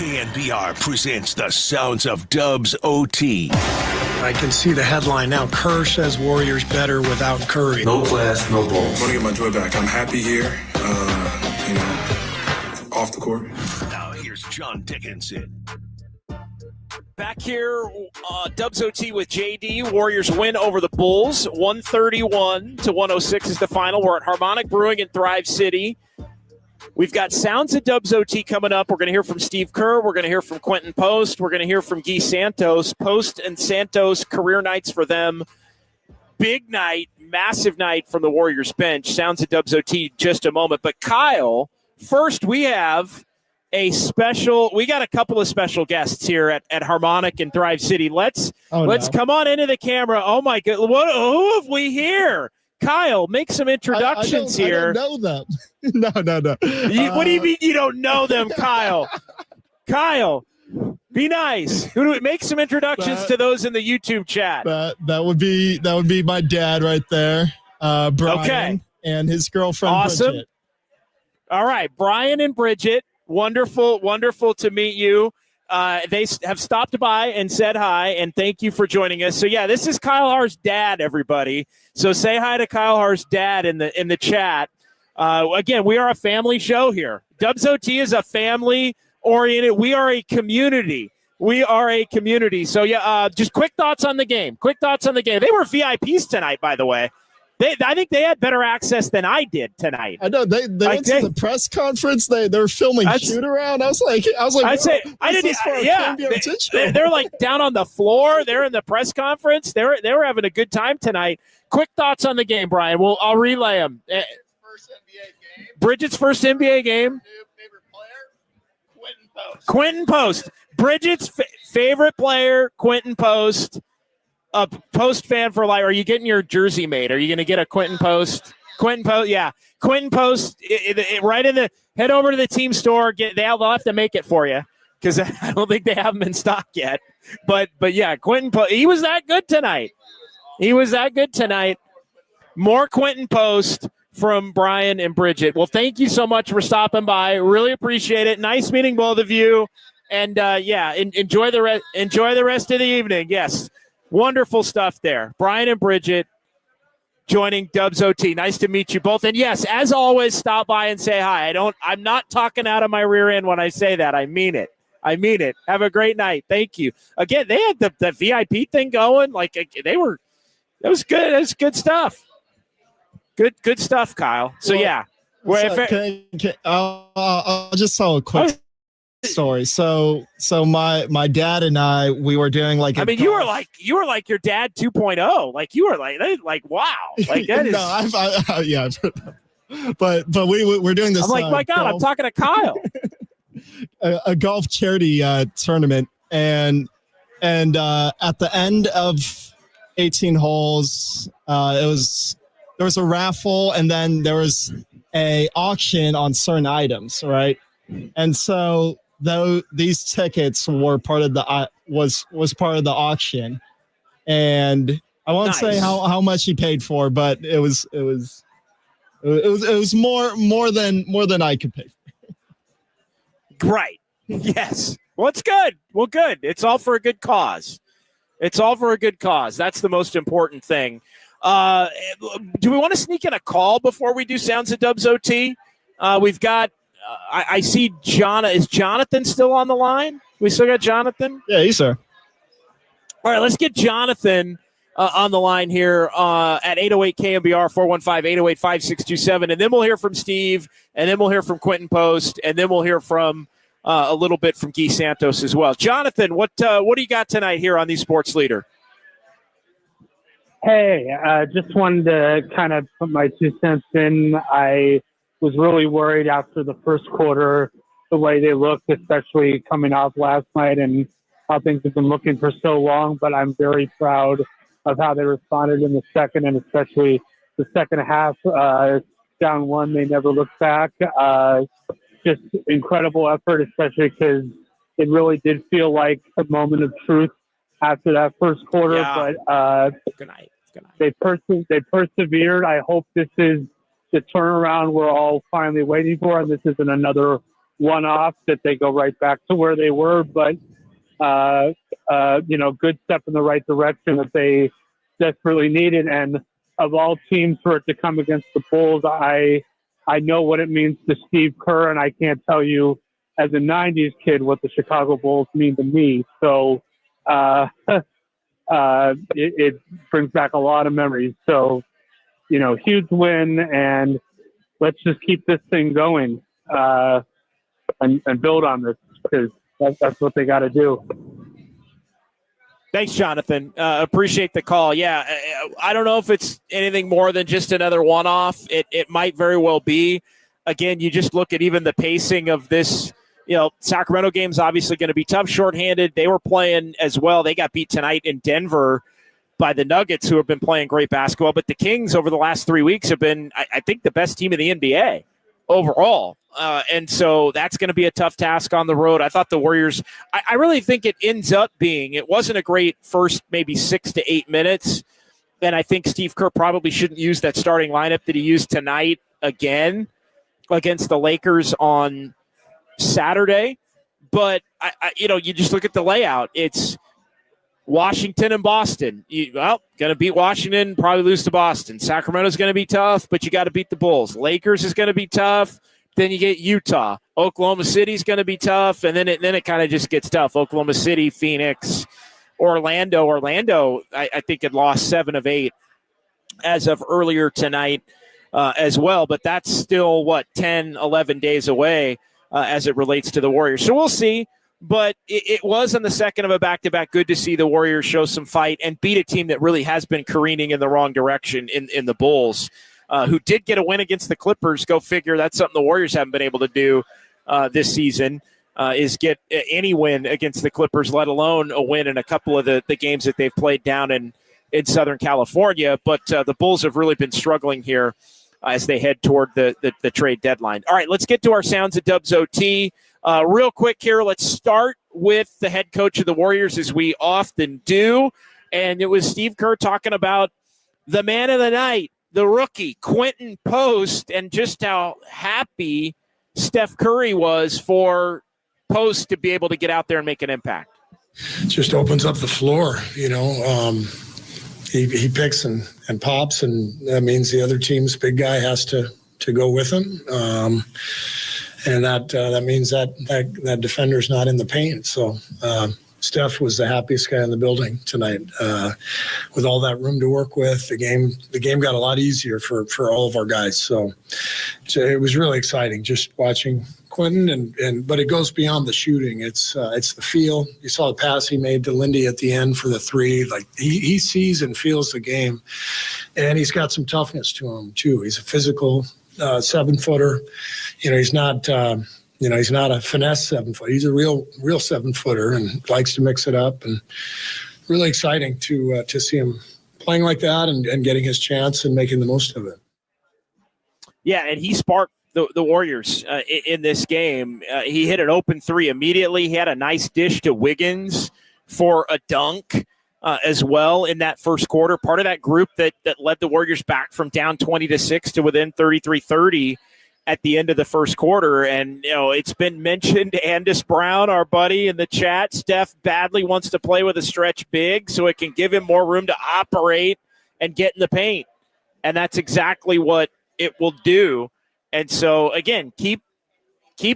KNBR presents the sounds of Dubs OT. I can see the headline now. Kerr says Warriors better without Curry. No class, no balls. I want to get my joy back. I'm happy here, off the court. Now here's John Dickinson. Back here, Dubs OT with JD. Warriors win over the Bulls. 131-106 is the final. We're at Harmonic Brewing in Thrive City. We've got Sounds of Dubs OT coming up. We're going to hear from Steve Kerr. We're going to hear from Quentin Post. We're going to hear from Guy Santos. Post and Santos, career nights for them. Big night, massive night from the Warriors bench. Sounds of Dubs OT just a moment. But Kyle, first we have we got a couple of special guests here at Harmonic in Thrive City. Let's come on into the camera. Oh my God. Who have we here? Kyle, make some introductions here. I don't know them. No. What do you mean you don't know them, Kyle? Kyle, be nice. Make some introductions to those in the YouTube chat. That would be my dad right there, Brian, and his girlfriend. Awesome. Bridget. All right, Brian and Bridget. Wonderful to meet you. They have stopped by and said hi, and thank you for joining us. So, yeah, this is Kyle Haar's dad, everybody. So say hi to Kyle Haar's dad in the chat. Again, we are a family show here. Dubs OT is a family-oriented. We are a community. So, yeah, just quick thoughts on the game. They were VIPs tonight, by the way. I think they had better access than I did tonight. I know they went to the press conference. They were filming shoot around. I was like, they're like down on the floor. They're in the press conference. They were having a good time tonight. Quick thoughts on the game, Brian. I'll relay them. First NBA game. Bridget's first NBA game. Favorite player, Quentin Post. Bridget's favorite player, Quentin Post. A Post fan for life. Are you getting your jersey made? Are you going to get a Quentin Post? Yeah. Quentin Post, right in the head over to the team store. They'll have to make it for you because I don't think they have them in stock yet. But yeah, Quentin Post, he was that good tonight. More Quentin Post from Brian and Bridget. Well, thank you so much for stopping by. Really appreciate it. Nice meeting both of you. And enjoy the rest of the evening. Yes. Wonderful stuff there. Brian and Bridget joining Dubs OT. Nice to meet you both. And yes, as always, stop by and say hi. I'm not talking out of my rear end when I say that. I mean it. Have a great night. Thank you. Again, they had the VIP thing going. That was good. That was good stuff. Good stuff, Kyle. So yeah. I'll just tell a quick story. So my dad and I, we were doing you were like your dad 2.0. Like you were like wow. Like that is. Yeah. But we're doing this. I'm like, my God, I'm talking to Kyle. a golf charity tournament, and at the end of 18 holes, there was a raffle, and then there was a auction on certain items, right? And so these tickets were part of the was part of the auction, and I won't say how much he paid for, but it was more than I could pay for. Right. Yes. Well, it's good. Well, good. It's all for a good cause. That's the most important thing. Do we want to sneak in a call before we do Sounds of Dubs OT? We've got. I see Is Jonathan still on the line? We still got Jonathan? Yeah, he's there. All right, let's get Jonathan on the line here at 808 KNBR 415-808-5627. And then we'll hear from Steve, and then we'll hear from Quentin Post, and then we'll hear from a little bit from Guy Santos as well. Jonathan, what do you got tonight here on the Sports Leader? Hey, just wanted to kind of put my 2 cents in. I was really worried after the first quarter, the way they looked, especially coming off last night and how things have been looking for so long. But I'm very proud of how they responded in the second, and especially the second half. Down 1, they never looked back. Just incredible effort, especially because it really did feel like a moment of truth after that first quarter. Yeah. But Good night. They persevered. I hope this is the turnaround we're all finally waiting for, and this isn't another one-off that they go right back to where they were, but good step in the right direction that they desperately needed. And of all teams for it to come against the Bulls, I know what it means to Steve Kerr, and I can't tell you as a 90s kid what the Chicago Bulls mean to me. So it brings back a lot of memories. So, huge win, and let's just keep this thing going and build on this, because that's what they got to do. Thanks, Jonathan. Appreciate the call. Yeah, I don't know if it's anything more than just another one-off. It might very well be. Again, you just look at even the pacing of this. Sacramento game's obviously going to be tough, shorthanded. They were playing as well. They got beat tonight in Denver by the Nuggets, who have been playing great basketball. But the Kings over the last 3 weeks have been, I think, the best team in the NBA overall. And so that's going to be a tough task on the road. I thought the Warriors, I really think it ends up being, it wasn't a great first maybe 6 to 8 minutes. And I think Steve Kerr probably shouldn't use that starting lineup that he used tonight again against the Lakers on Saturday. But, you just look at the layout. It's Washington and Boston. Going to beat Washington, probably lose to Boston. Sacramento's going to be tough, but you got to beat the Bulls. Lakers is going to be tough. Then you get Utah. Oklahoma City's going to be tough, and then it kind of just gets tough. Oklahoma City, Phoenix, Orlando. Orlando, I think, had lost 7 of 8 as of earlier tonight as well, but that's still, 10, 11 days away as it relates to the Warriors. So we'll see, but it was on the second of a back-to-back good to see the Warriors show some fight and beat a team that really has been careening in the wrong direction in the Bulls. Who did get a win against the Clippers. Go figure. That's something the Warriors haven't been able to do this season, is get any win against the Clippers, let alone a win in a couple of the games that they've played down in Southern California. But the Bulls have really been struggling here as they head toward the trade deadline. All right, let's get to our sounds at Dubs OT. Real quick here, let's start with the head coach of the Warriors, as we often do. And it was Steve Kerr talking about the man of the night, the rookie, Quentin Post, and just how happy Steph Curry was for Post to be able to get out there and make an impact. Just opens up the floor, He picks and pops, and that means the other team's big guy has to go with him. And that means that defender's not in the paint. So Steph was the happiest guy in the building tonight, with all that room to work with. The game got a lot easier for all of our guys. So it was really exciting just watching Quentin, but it goes beyond the shooting. It's the feel. You saw the pass he made to Lindy at the end for the 3. Like he sees and feels the game, and he's got some toughness to him too. He's a physical 7-footer. He's not. He's not a finesse 7-footer. He's a real 7-footer and likes to mix it up. And really exciting to see him playing like that and getting his chance and making the most of it. Yeah, and he sparked the Warriors in this game. He hit an open 3 immediately. He had a nice dish to Wiggins for a dunk as well in that first quarter. Part of that group that led the Warriors back from down 20-6 to within 33-30 at the end of the first quarter. And, it's been mentioned, Andis Brown, our buddy in the chat, Steph badly wants to play with a stretch big so it can give him more room to operate and get in the paint. And that's exactly what it will do. And so, again, keep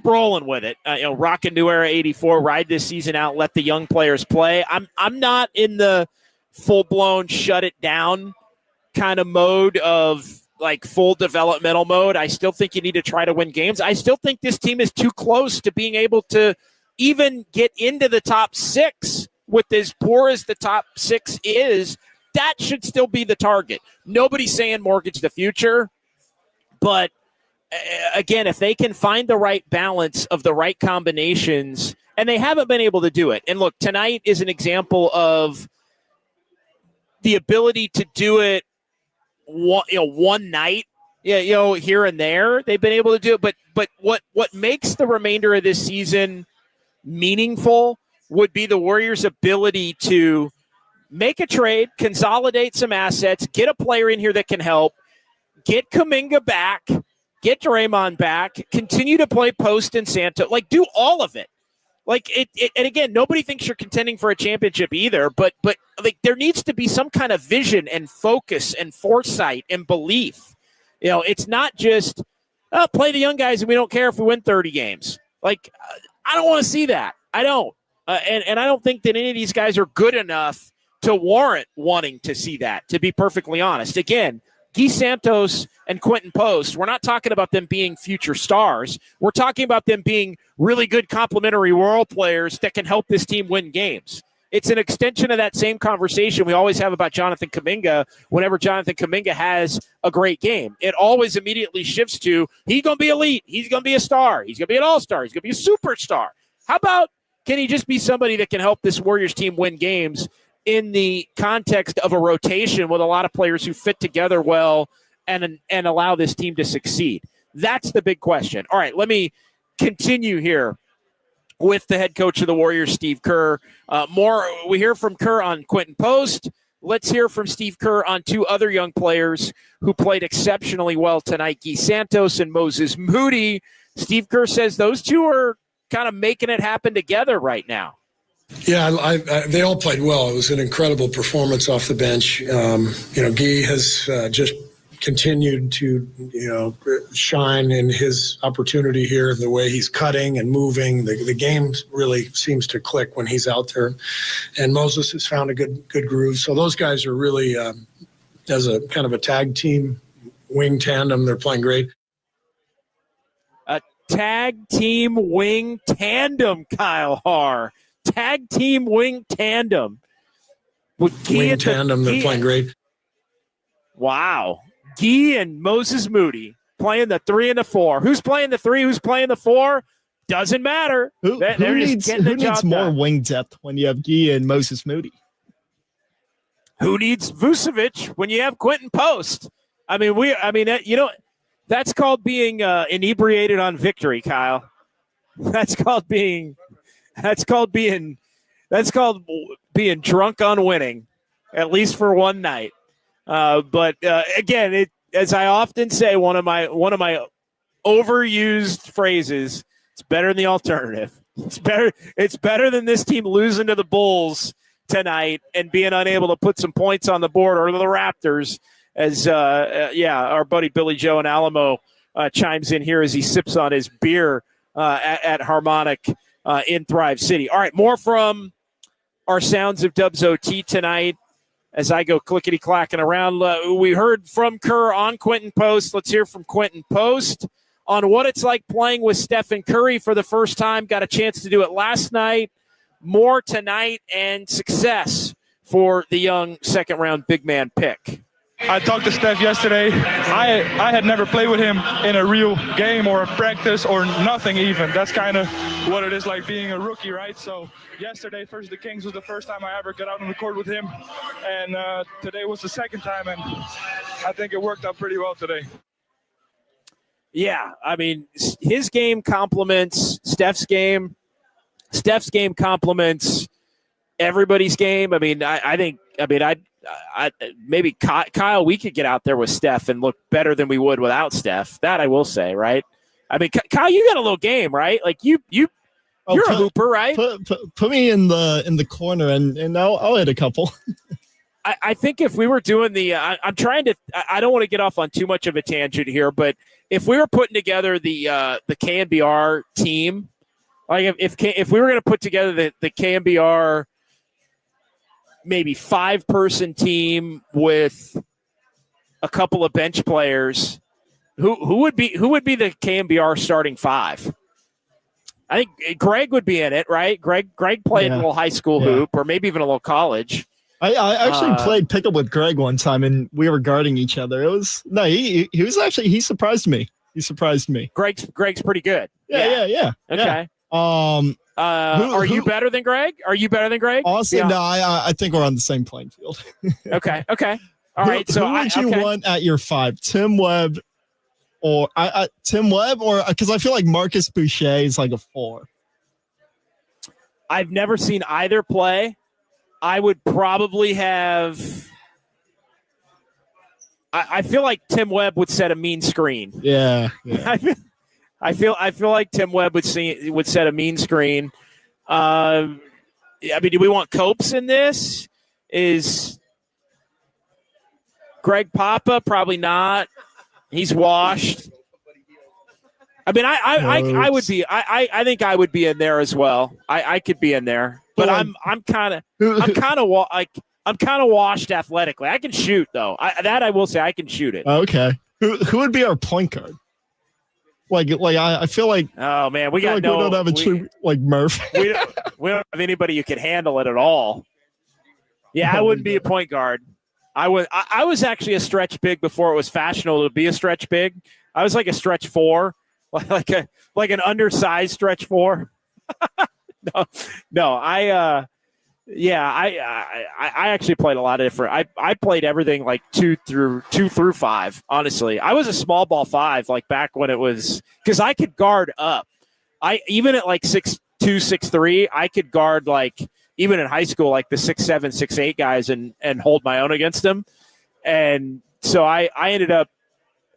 rolling with it. Rockin' New Era 84, ride this season out, let the young players play. I'm not in the full-blown shut it down kind of mode of like full developmental mode. I still think you need to try to win games. I still think this team is too close to being able to even get into the top 6 with as poor as the top 6 is. That should still be the target. Nobody's saying mortgage the future, but again, if they can find the right balance of the right combinations, and they haven't been able to do it. And look, tonight is an example of the ability to do it one night, here and there. They've been able to do it, but what makes the remainder of this season meaningful would be the Warriors' ability to make a trade, consolidate some assets, get a player in here that can help, get Kuminga back, get Draymond back, continue to play Post and Santo, like do all of it. Like and again, nobody thinks you're contending for a championship either, but like there needs to be some kind of vision and focus and foresight and belief. You know, it's not just play the young guys and we don't care if we win 30 games. Like I don't want to see that. I don't, and I don't think that any of these guys are good enough to warrant wanting to see that. To be perfectly honest, again. Guy Santos and Quentin Post, we're not talking about them being future stars. We're talking about them being really good complementary role players that can help this team win games. It's an extension of that same conversation we always have about Jonathan Kuminga whenever Jonathan Kuminga has a great game. It always immediately shifts to he's going to be elite. He's going to be a star. He's going to be an all-star. He's going to be a superstar. How about can he just be somebody that can help this Warriors team win games in the context of a rotation with a lot of players who fit together well and allow this team to succeed? That's the big question. All right, let me continue here with the head coach of the Warriors, Steve Kerr. We hear from Kerr on Quentin Post. Let's hear from Steve Kerr on two other young players who played exceptionally well tonight, Guy Santos and Moses Moody. Steve Kerr says those two are kind of making it happen together right now. Yeah, they all played well. It was an incredible performance off the bench. Guy has just continued to, shine in his opportunity here, the way he's cutting and moving. The game really seems to click when he's out there. And Moses has found a good groove. So those guys are really, as a kind of a tag team wing tandem, they're playing great. A tag team wing tandem, Kyle Haar. Tag team wing tandem. With wing tandem, they're playing great. Wow. Guy and Moses Moody playing the 3 and the 4. Who's playing the 3? Who's playing the 4? Doesn't matter. Who needs more wing depth when you have Guy and Moses Moody? Who needs Vucevic when you have Quentin Post? That's called being inebriated on victory, Kyle. That's called being drunk on winning, at least for one night. But again, as I often say, one of my overused phrases, it's better than the alternative. It's better than this team losing to the Bulls tonight and being unable to put some points on the board, or the Raptors, as our buddy Billy Joe in Alamo chimes in here as he sips on his beer at Harmonic in Thrive City. All right, more from our Sounds of Dubs OT tonight as I go clickety-clacking around. We heard from Kerr on Quentin Post. Let's hear from Quentin Post on what it's like playing with Stephen Curry for the first time. Got a chance to do it last night. More tonight, and success for the young second-round big man pick. I talked to Steph yesterday. I had never played with him in a real game or a practice or nothing even. That's kind of what it is like being a rookie, right? So yesterday, versus the Kings was the first time I ever got out on the court with him. And today was the second time, and I think it worked out pretty well today. Yeah, I mean, his game complements Steph's game. Steph's game complements everybody's game. I mean, I think maybe Kyle, we could get out there with Steph and look better than we would without Steph. That I will say, right? I mean, Kyle, you got a little game, right? Like you're a hooper, right? Put me in the corner and I'll hit a couple. I think if we were doing I don't want to get off on too much of a tangent here, but if we were putting together the KNBR team, like if we were going to put together the KNBR maybe 5-person team with a couple of bench players, who would be the KNBR starting 5? I think Greg would be in it, right? Greg played a little high school hoop, or maybe even a little college. I actually played pickup with Greg one time, and we were guarding each other. He surprised me. He surprised me. Greg's pretty good. Yeah. Okay. Are you better than Greg? Honestly, no. I think we're on the same playing field. Okay. All right. So who would you want at your 5? Tim Webb, or because I feel like Marcus Boucher is like a 4. I've never seen either play. I would probably have I feel like Tim Webb would set a mean screen. Yeah. I feel like Tim Webb would set a mean screen. I mean, do we want Copes in this? Is Greg Papa? Probably not. He's washed. I mean, I would be. I think I would be in there as well. I could be in there, but I'm kind of washed athletically. I can shoot though. I will say I can shoot it. Okay. Who would be our point guard? Like I feel like. Oh man, we don't have a true like Murph. we don't have anybody who can handle it at all. Yeah, I wouldn't be a point guard. I was actually a stretch big before it was fashionable to be a stretch big. I was like a stretch 4, like an undersized stretch 4. No. I actually played a lot of different. I played everything like 2 through 5. Honestly, I was a small ball 5 like back when it was because I could guard up. Even at like 6'2", 6'3", I could guard like. Even in high school, like the 6'7", 6'8" guys and hold my own against them. And so I ended up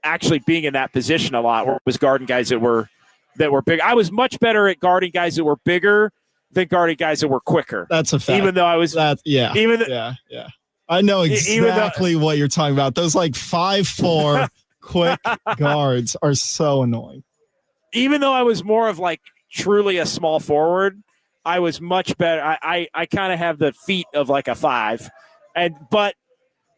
actually being in that position a lot where it was guarding guys that were big. I was much better at guarding guys that were bigger than guarding guys that were quicker. That's a fact. Even though I was yeah. I know exactly what you're talking about. Those like 5'4" quick guards are so annoying. Even though I was more of like truly a small forward, I was much better. I kind of have the feet of like a 5, but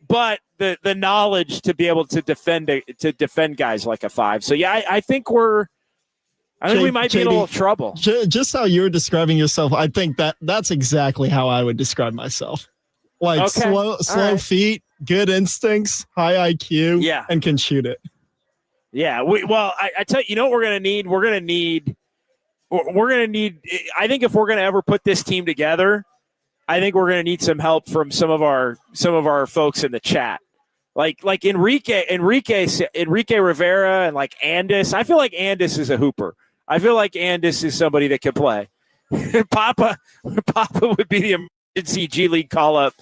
the knowledge to be able to defend guys like a 5. So yeah, I think we might be in a little trouble. Just how you're describing yourself, I think that's exactly how I would describe myself. Like slow right. Feet, good instincts, high IQ, and can shoot it. Yeah. I tell you, you know what we're gonna need? We're gonna need. I think if we're going to ever put this team together, I think we're going to need some help from some of our folks in the chat, like Enrique Rivera and like Andis. I feel like Andis is a hooper. I feel like Andis is somebody that can play. Papa would be the emergency G League call up,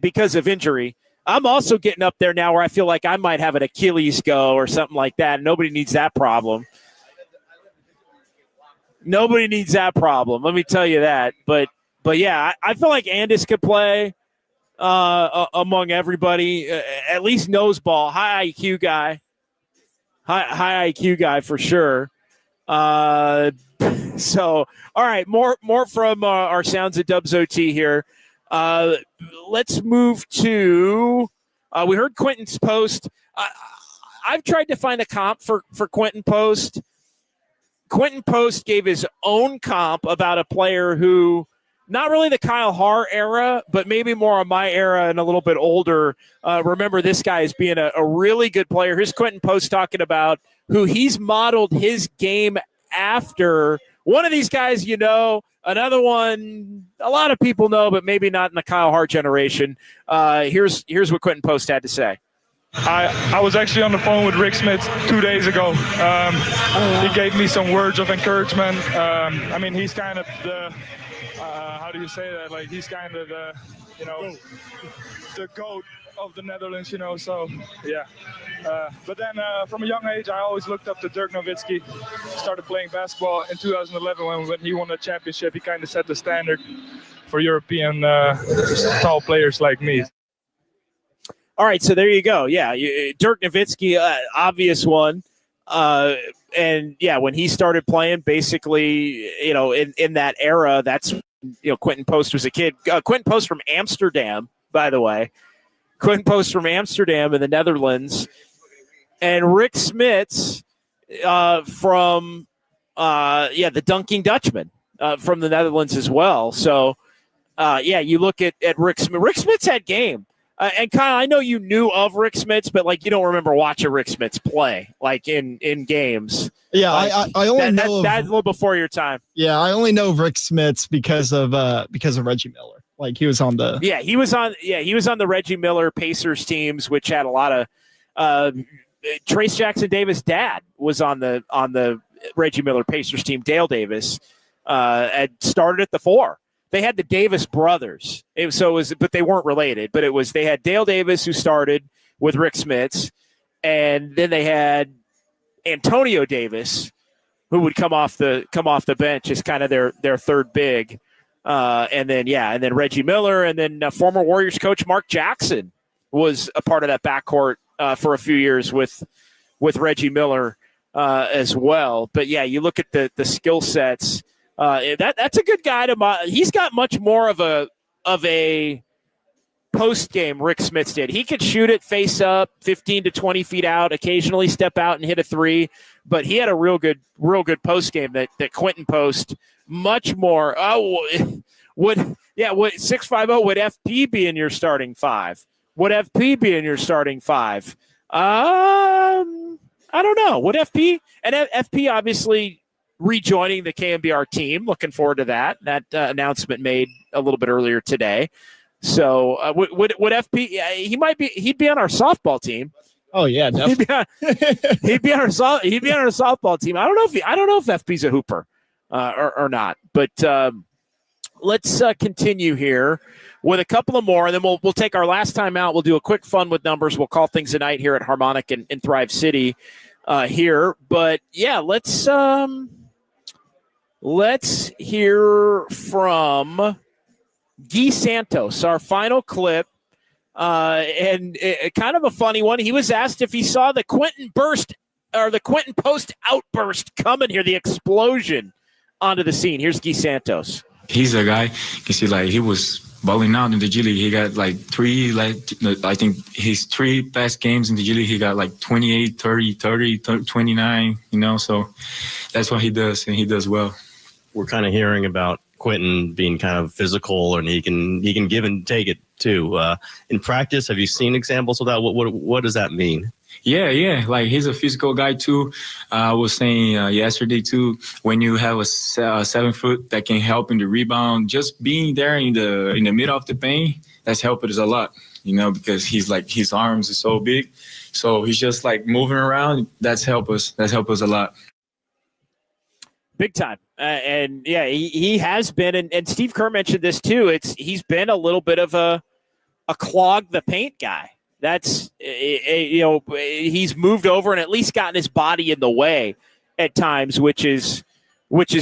because of injury. I'm also getting up there now where I feel like I might have an Achilles go or something like that. Nobody needs that problem. Nobody needs that problem. Let me tell you that. But yeah, I feel like Andis could play among everybody. At least nose ball, high IQ guy. High IQ guy for sure. So, all right, more from our Sounds of Dubs OT here. Let's move to we heard Quentin's post. I've tried to find a comp for Quentin Post. Quentin Post gave his own comp about a player who, not really the Kyle Haar era, but maybe more on my era and a little bit older. Remember this guy as being a really good player. Here's Quentin Post talking about who he's modeled his game after. One of these guys, another one a lot of people know, but maybe not in the Kyle Haar generation. Here's what Quentin Post had to say. I was actually on the phone with Rick Smith 2 days ago. He gave me some words of encouragement. I mean, he's kind of the, how do you say that? Like, he's kind of the, the GOAT of the Netherlands, so, yeah. But then from a young age, I always looked up to Dirk Nowitzki. Started playing basketball in 2011 when he won the championship. He kind of set the standard for European tall players like me. All right, so there you go. Yeah, Dirk Nowitzki, obvious one. And, when he started playing, basically, in that era, that's, Quentin Post was a kid. Quentin Post from Amsterdam, by the way. Quentin Post from Amsterdam in the Netherlands. And Rick Smits from, the Dunking Dutchman from the Netherlands as well. So, you look at Rick Smits. Rick Smits had game. And Kyle, I know you knew of Rick Smits, but you don't remember watching Rick Smits play in games. Yeah, I only know that's a little before your time. Yeah, I only know Rick Smits because of Reggie Miller. He was on the he was on the Reggie Miller Pacers teams, which had a lot of Trace Jackson Davis' dad was on the Reggie Miller Pacers team. Dale Davis had started at the 4. They had the Davis brothers, but they weren't related. But they had Dale Davis who started. with Rick Smits. And then they had Antonio Davis, who would come off the bench as kind of their third big. And then Reggie Miller, and then former Warriors coach Mark Jackson was a part of that backcourt for a few years with Reggie Miller as well. But yeah, you look at the skill sets. That's a good guy to. He's got much more of a post game. Rick Smits did. He could shoot it face up, 15 to 20 feet out. Occasionally step out and hit a three. But he had a real good post game that Quentin Post much more. Would 650 would FP be in your starting five? Would FP be in your starting five? I don't know. Would FP and FP obviously rejoining the KNBR team? Looking forward to that. That announcement made a little bit earlier today. So would FP? He'd be on our softball team. Oh yeah, definitely. He'd be on our softball team. I don't know if FP's a hooper or not. But let's continue here with a couple of more, and then we'll take our last time out. We'll do a quick fun with numbers. We'll call things a night here at Harmonic and Thrive City here. But yeah, let's hear from Guy Santos, our final clip. And kind of a funny one. He was asked if he saw the Quentin Post outburst coming here, the explosion onto the scene. Here's Guy Santos. He's a guy, you see, like he was balling out in the G League. He got like I think his 3 best games in the G League, he got like 28, 30, 29, so that's what he does, and he does well. We're kind of hearing about Quentin being kind of physical, and he can give and take it too. In practice, have you seen examples of that? What does that mean? Yeah. Like he's a physical guy too. I was saying yesterday too, when you have a 7 foot that can help in the rebound, just being there in the middle of the paint, that's helped us a lot. Because he's like his arms is so big, so he's just like moving around. That's helped us. That's helped us a lot. Big time. And yeah, he has been, and Steve Kerr mentioned this too. He's been a little bit of a clog the paint guy. That's he's moved over and at least gotten his body in the way at times, which has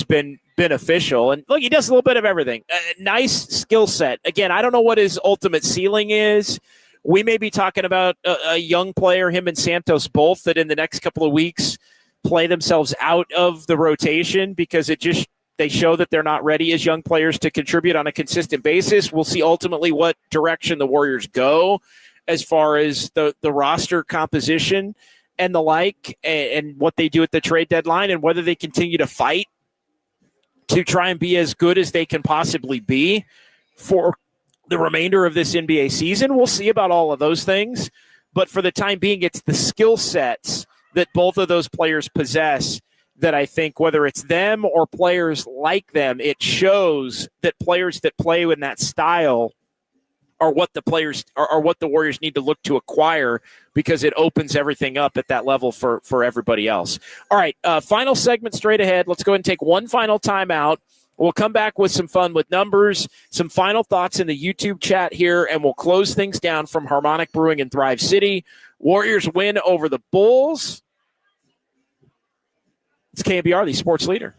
been beneficial. And look, he does a little bit of everything. Nice skill set. Again, I don't know what his ultimate ceiling is. We may be talking about a young player, him and Santos both, that in the next couple of weeks play themselves out of the rotation because they show that they're not ready as young players to contribute on a consistent basis. We'll see ultimately what direction the Warriors go as far as the roster composition and the like, and what they do at the trade deadline, and whether they continue to fight to try and be as good as they can possibly be for the remainder of this NBA season. We'll see about all of those things. But for the time being, it's the skill sets that both of those players possess that I think, whether it's them or players like them, it shows that players that play in that style are what the Warriors need to look to acquire, because it opens everything up at that level for everybody else. All right, final segment straight ahead. Let's go ahead and take one final timeout. We'll come back with some fun with numbers, some final thoughts in the YouTube chat here, and we'll close things down from Harmonic Brewing in Thrive City. Warriors win over the Bulls. It's KNBR, the sports leader.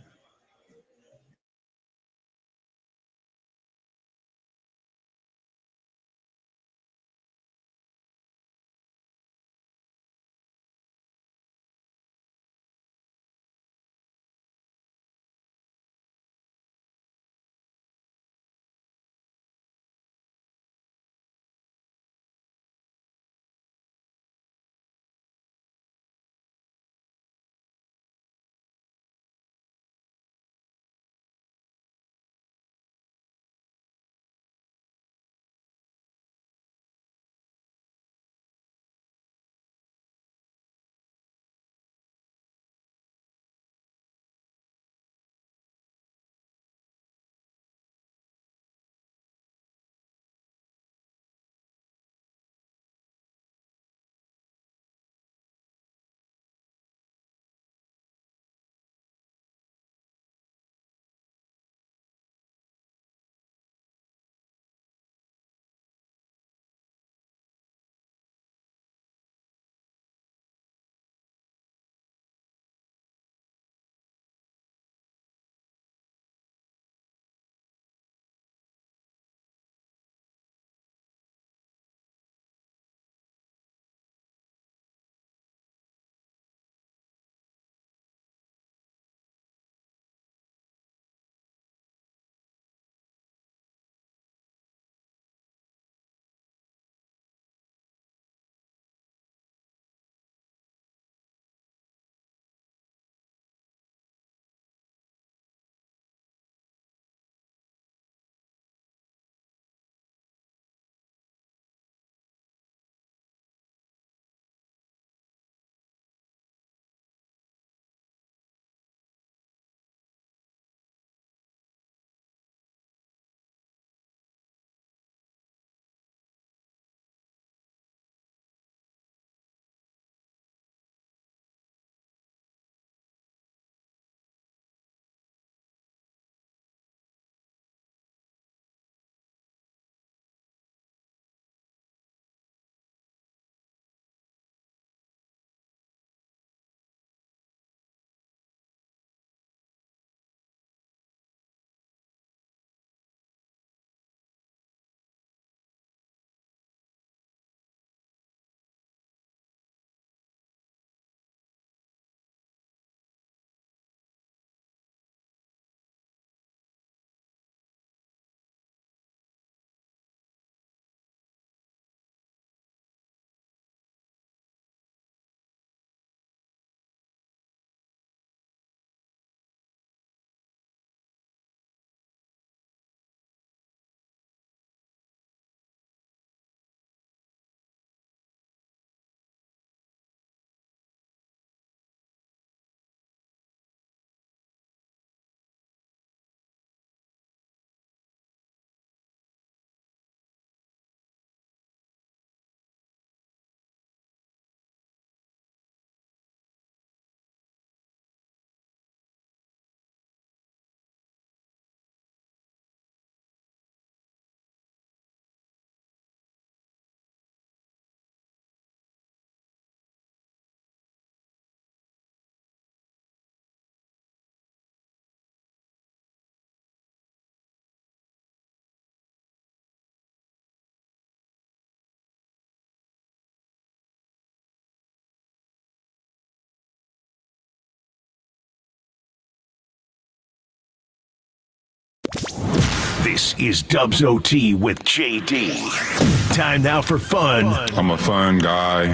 This is Dubs OT with JD. Time now for fun. I'm a fun guy.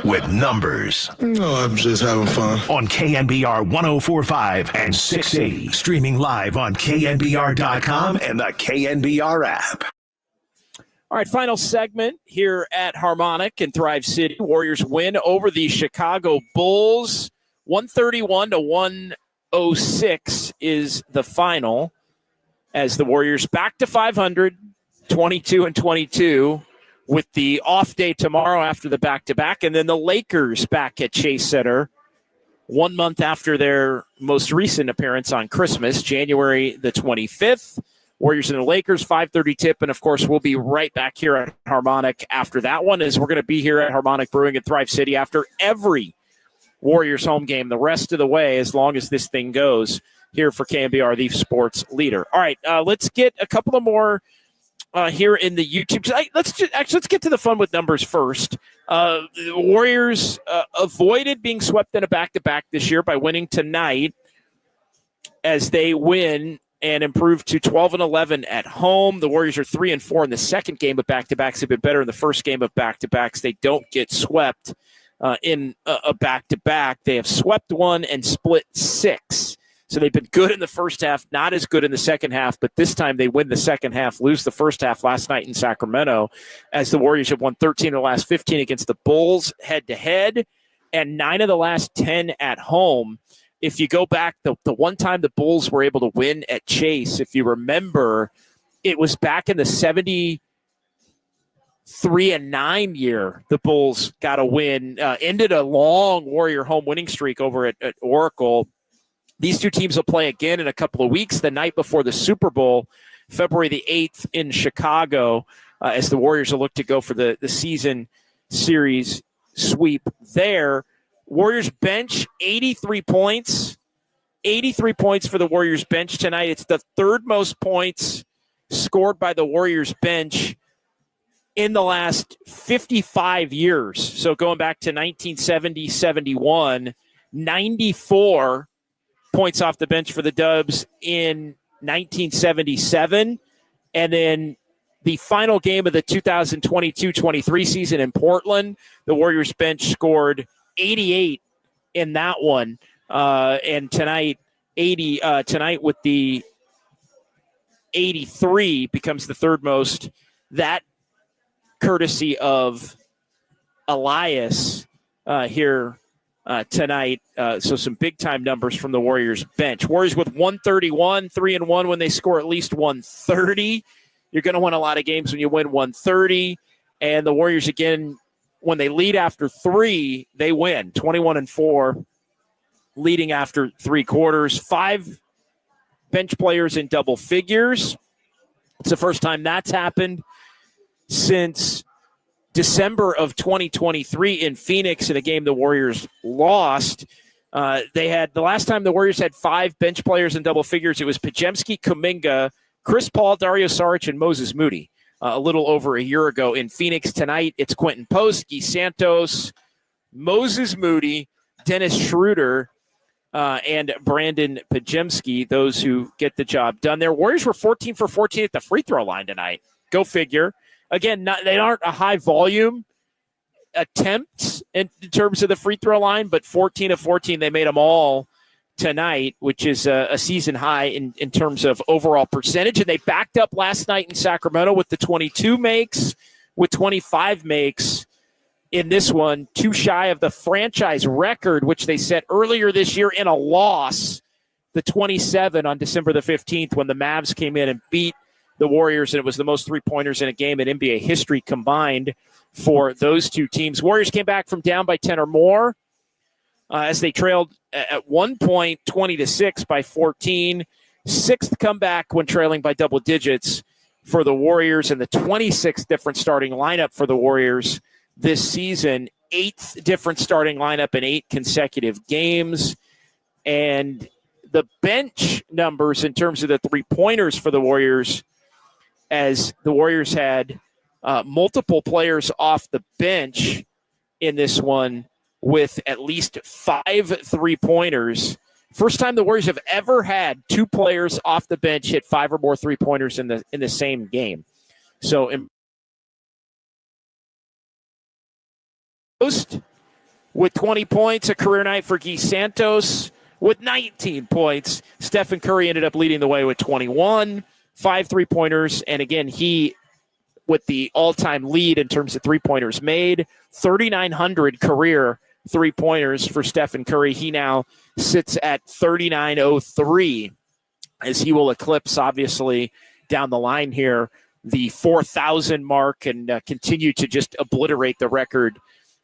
With numbers. No, I'm just having fun. On KNBR 104.5 and 680. Streaming live on KNBR.com and the KNBR app. All right, final segment here at Harmonic in Thrive City. Warriors win over the Chicago Bulls. 131 to 106 is the final, as the Warriors back to 500, 22-22, with the off day tomorrow after the back-to-back, and then the Lakers back at Chase Center 1 month after their most recent appearance on Christmas, January the 25th. Warriors and the Lakers, 5:30 tip, and of course we'll be right back here at Harmonic after that one, as we're going to be here at Harmonic Brewing in Thrive City after every Warriors home game the rest of the way, as long as this thing goes, here for KNBR, the sports leader. All right, let's get a couple of more here in the YouTube. Let's get to the fun with numbers first. The Warriors avoided being swept in a back-to-back this year by winning tonight, as they win and improve to 12-11 at home. The Warriors are 3-4 in the second game of back-to-backs. They've been better in the first game of back-to-backs. They don't get swept in a back-to-back. They have swept one and split six. So they've been good in the first half, not as good in the second half, but this time they win the second half, lose the first half last night in Sacramento, as the Warriors have won 13 of the last 15 against the Bulls head-to-head and 9 of the last 10 at home. If you go back, the one time the Bulls were able to win at Chase, if you remember, it was back in the 73-9 year. The Bulls got a win, ended a long Warrior home winning streak over at Oracle. These two teams will play again in a couple of weeks, the night before the Super Bowl, February the 8th in Chicago, as the Warriors will look to go for the season series sweep there. Warriors bench, 83 points. 83 points for the Warriors bench tonight. It's the third most points scored by the Warriors bench in the last 55 years. So going back to 1970-71, 94 points off the bench for the Dubs in 1977. And then the final game of the 2022-23 season in Portland, the Warriors bench scored 88 in that one, and tonight 80. Tonight with the 83 becomes the third most. That courtesy of Elias here tonight. So some big time numbers from the Warriors bench. Warriors with 131, 3-1 when they score at least 130. You're going to win a lot of games when you win 130, and the Warriors again, when they lead after 3, they win 21-4, leading after 3 quarters. 5 bench players in double figures. It's the first time that's happened since December of 2023 in Phoenix, in a game the Warriors lost. They had the last time the Warriors had 5 bench players in double figures. It was Podziemski, Kuminga, Chris Paul, Dario Saric, and Moses Moody. A little over a year ago in Phoenix. Tonight, it's Quentin Post, Guy Santos, Moses Moody, Dennis Schroeder, and Brandon Podziemski, those who get the job done there. Warriors were 14 for 14 at the free throw line tonight. Go figure. Again, they aren't a high volume attempts in terms of the free throw line, but 14 of 14, they made them all tonight, which is a season high in terms of overall percentage. And they backed up last night in Sacramento with the 22 makes, with 25 makes in this one, too shy of the franchise record, which they set earlier this year in a loss, the 27 on December the 15th, when the Mavs came in and beat the Warriors, and it was the most three-pointers in a game in NBA history combined for those two teams. Warriors came back from down by 10 or more, as they trailed at one point 20-6 by 14. 6th comeback when trailing by double digits for the Warriors, and the 26th different starting lineup for the Warriors this season. 8th different starting lineup in 8 consecutive games. And the bench numbers in terms of the three-pointers for the Warriors, as the Warriors had multiple players off the bench in this one with at least 5 three-pointers First time the Warriors have ever had two players off the bench hit 5 or more three-pointers in the same game. So with 20 points, a career night for Guy Santos with 19 points. Stephen Curry ended up leading the way with 21, 5 three-pointers, and again, he with the all-time lead in terms of three-pointers made, 3,900 career three-pointers for Stephen Curry. He now sits at 3,903 as he will eclipse, obviously, down the line here, the 4,000 mark and continue to just obliterate the record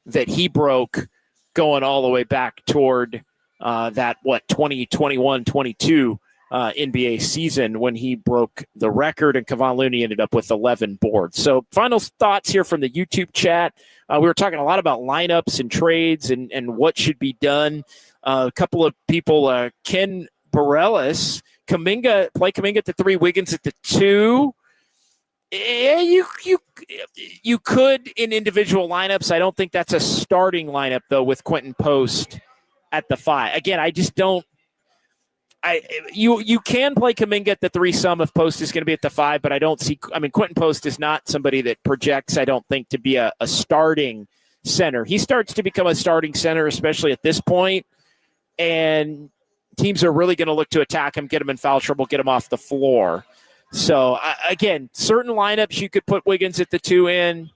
that he broke going all the way back toward that 2021-22 NBA season when he broke the record, and Kevon Looney ended up with 11 boards. So final thoughts here from the YouTube chat. We were talking a lot about lineups and trades and what should be done. A couple of people, Ken Bareilles, play Kuminga at the 3, Wiggins at the 2. Yeah, you could in individual lineups. I don't think that's a starting lineup, though, with Quentin Post at the 5. Again, I just don't. You can play Kuminga at the 3 some if Post is going to be at the 5, but I don't see. I mean, Quentin Post is not somebody that projects, I don't think, to be a starting center. He starts to become a starting center, especially at this point, and teams are really going to look to attack him, get him in foul trouble, get him off the floor. So, again, certain lineups you could put Wiggins at the 2 in.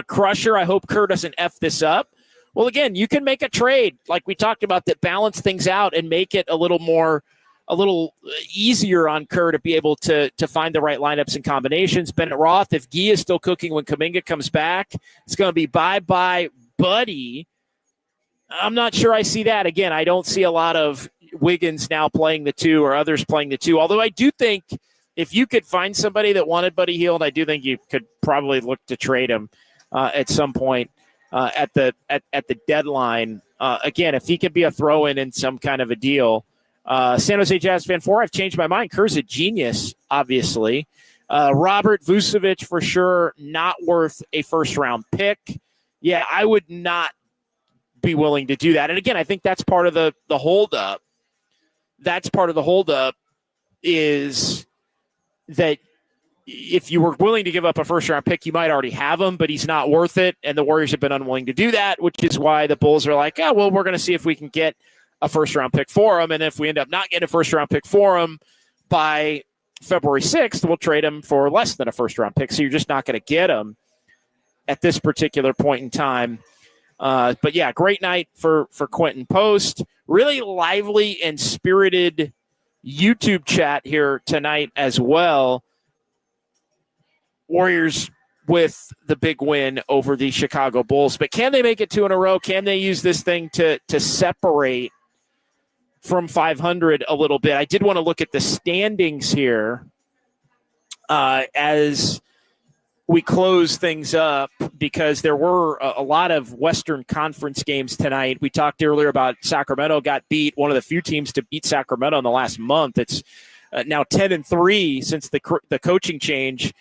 Crusher, I hope Kerr doesn't F this up. Well, again, you can make a trade like we talked about that balance things out and make it a little easier on Kerr to be able to find the right lineups and combinations. Bennett Roth, if Guy is still cooking when Kuminga comes back, it's going to be bye-bye, buddy. I'm not sure I see that. Again, I don't see a lot of Wiggins now playing the 2 or others playing the 2, although I do think if you could find somebody that wanted Buddy Hield, I do think you could probably look to trade him at some point at the deadline. Again, if he could be a throw-in in some kind of a deal. San Jose Jazz fan 4, I've changed my mind. Kerr's a genius, obviously. Robert Vucevic, for sure, not worth a first-round pick. Yeah, I would not be willing to do that. And again, I think that's part of the holdup. That's part of the holdup is that if you were willing to give up a first-round pick, you might already have him, but he's not worth it, and the Warriors have been unwilling to do that, which is why the Bulls are like, oh, well, we're going to see if we can get a first-round pick for him, and if we end up not getting a first-round pick for him by February 6th, we'll trade him for less than a first-round pick, so you're just not going to get him at this particular point in time. But, yeah, great night for Quentin Post. Really lively and spirited YouTube chat here tonight as well. Warriors with the big win over the Chicago Bulls. But can they make it 2 in a row? Can they use this thing to separate from 500 a little bit? I did want to look at the standings here as we close things up because there were a lot of Western Conference games tonight. We talked earlier about Sacramento got beat, one of the few teams to beat Sacramento in the last month. It's now 10-3 since the coaching change,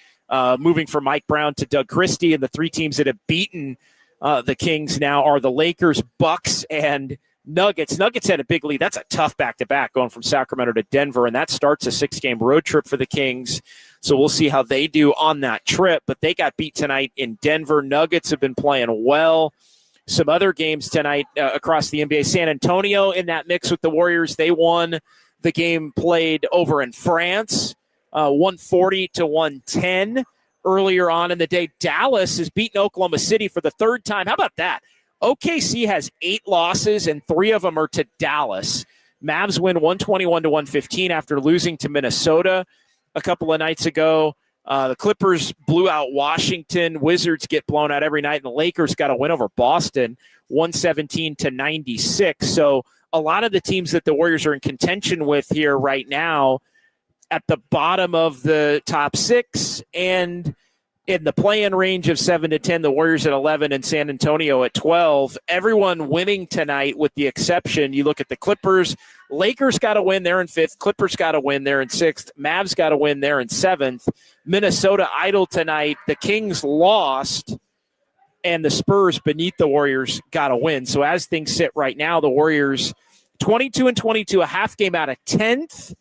moving from Mike Brown to Doug Christie, and the 3 teams that have beaten the Kings now are the Lakers, Bucks, and Nuggets. Nuggets had a big lead. That's a tough back-to-back going from Sacramento to Denver, and that starts a 6-game road trip for the Kings. So we'll see how they do on that trip. But they got beat tonight in Denver. Nuggets have been playing well. Some other games tonight across the NBA. San Antonio in that mix with the Warriors. They won the game played over in France, 140-110 earlier on in the day. Dallas has beaten Oklahoma City for the 3rd time. How about that? OKC has 8 losses, and 3 of them are to Dallas. Mavs win 121-115 after losing to Minnesota a couple of nights ago. The Clippers blew out Washington. Wizards get blown out every night, and the Lakers got a win over Boston, 117-96. So a lot of the teams that the Warriors are in contention with here right now at the bottom of the top 6 and in the play-in range of 7-10, the Warriors at 11 and San Antonio at 12. Everyone winning tonight with the exception. You look at the Clippers. Lakers got to win. They're in 5th. Clippers got to win. They're in 6th. Mavs got to win. They're in 7th. Minnesota idle tonight. The Kings lost, and the Spurs beneath the Warriors got to win. So as things sit right now, the Warriors 22-22, a half game out of 10th.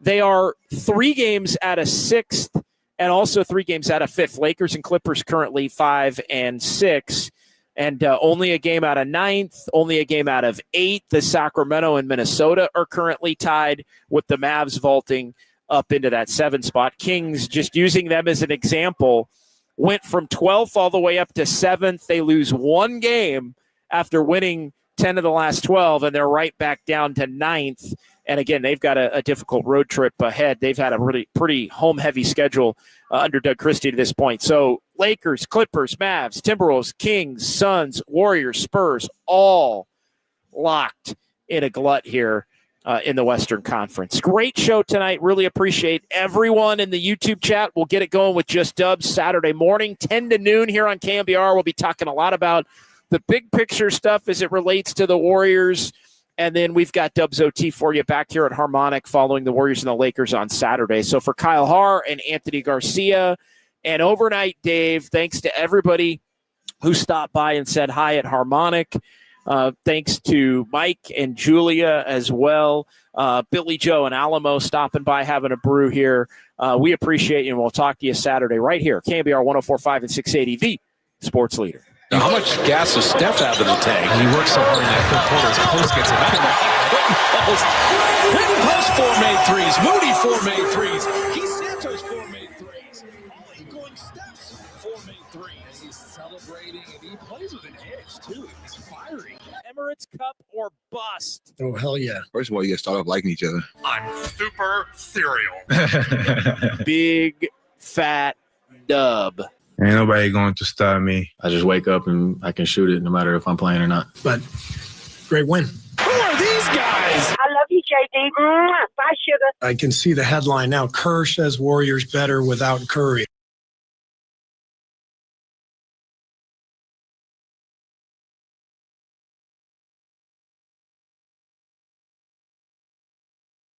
They are 3 games out of 6th and also 3 games out of 5th. Lakers and Clippers currently 5 and 6. And only a game out of 9th, only a game out of 8th. The Sacramento and Minnesota are currently tied, with the Mavs vaulting up into that 7 spot. Kings, just using them as an example, went from 12th all the way up to 7th. They lose 1 game after winning 10 of the last 12, and they're right back down to 9th. And again, they've got a difficult road trip ahead. They've had a really pretty home-heavy schedule under Doug Christie to this point. So Lakers, Clippers, Mavs, Timberwolves, Kings, Suns, Warriors, Spurs, all locked in a glut here in the Western Conference. Great show tonight. Really appreciate everyone in the YouTube chat. We'll get it going with Just Dubs Saturday morning, 10 to noon here on KNBR. We'll be talking a lot about the big picture stuff as it relates to the Warriors. And then we've got Dubs OT for you back here at Harmonic following the Warriors and the Lakers on Saturday. So for Kyle Haar and Anthony Garcia and Overnight Dave, thanks to everybody who stopped by and said hi at Harmonic. Thanks to Mike and Julia as well. Billy Joe and Alamo stopping by, having a brew here. We appreciate you, and we'll talk to you Saturday right here. KNBR 104.5 and 680, the sports leader. How much gas does Steph have in the tank? He works so hard in that third quarter. His post gets it. Quentin Post. Quentin Post, 4 made threes. Moody, 4 made threes. Keith Santos, 4 made threes. All going Steph's 4 made threes. He's celebrating, and he plays with an edge, too. He's fiery. Emirates Cup or bust. Oh, hell yeah. First of all, you guys start off liking each other. I'm super cereal. Big fat dub. Ain't nobody going to stop me. I just wake up and I can shoot it no matter if I'm playing or not. But great win. Who are these guys? I love you, JD. Bye, sugar. I can see the headline now. Kerr says Warriors better without Curry.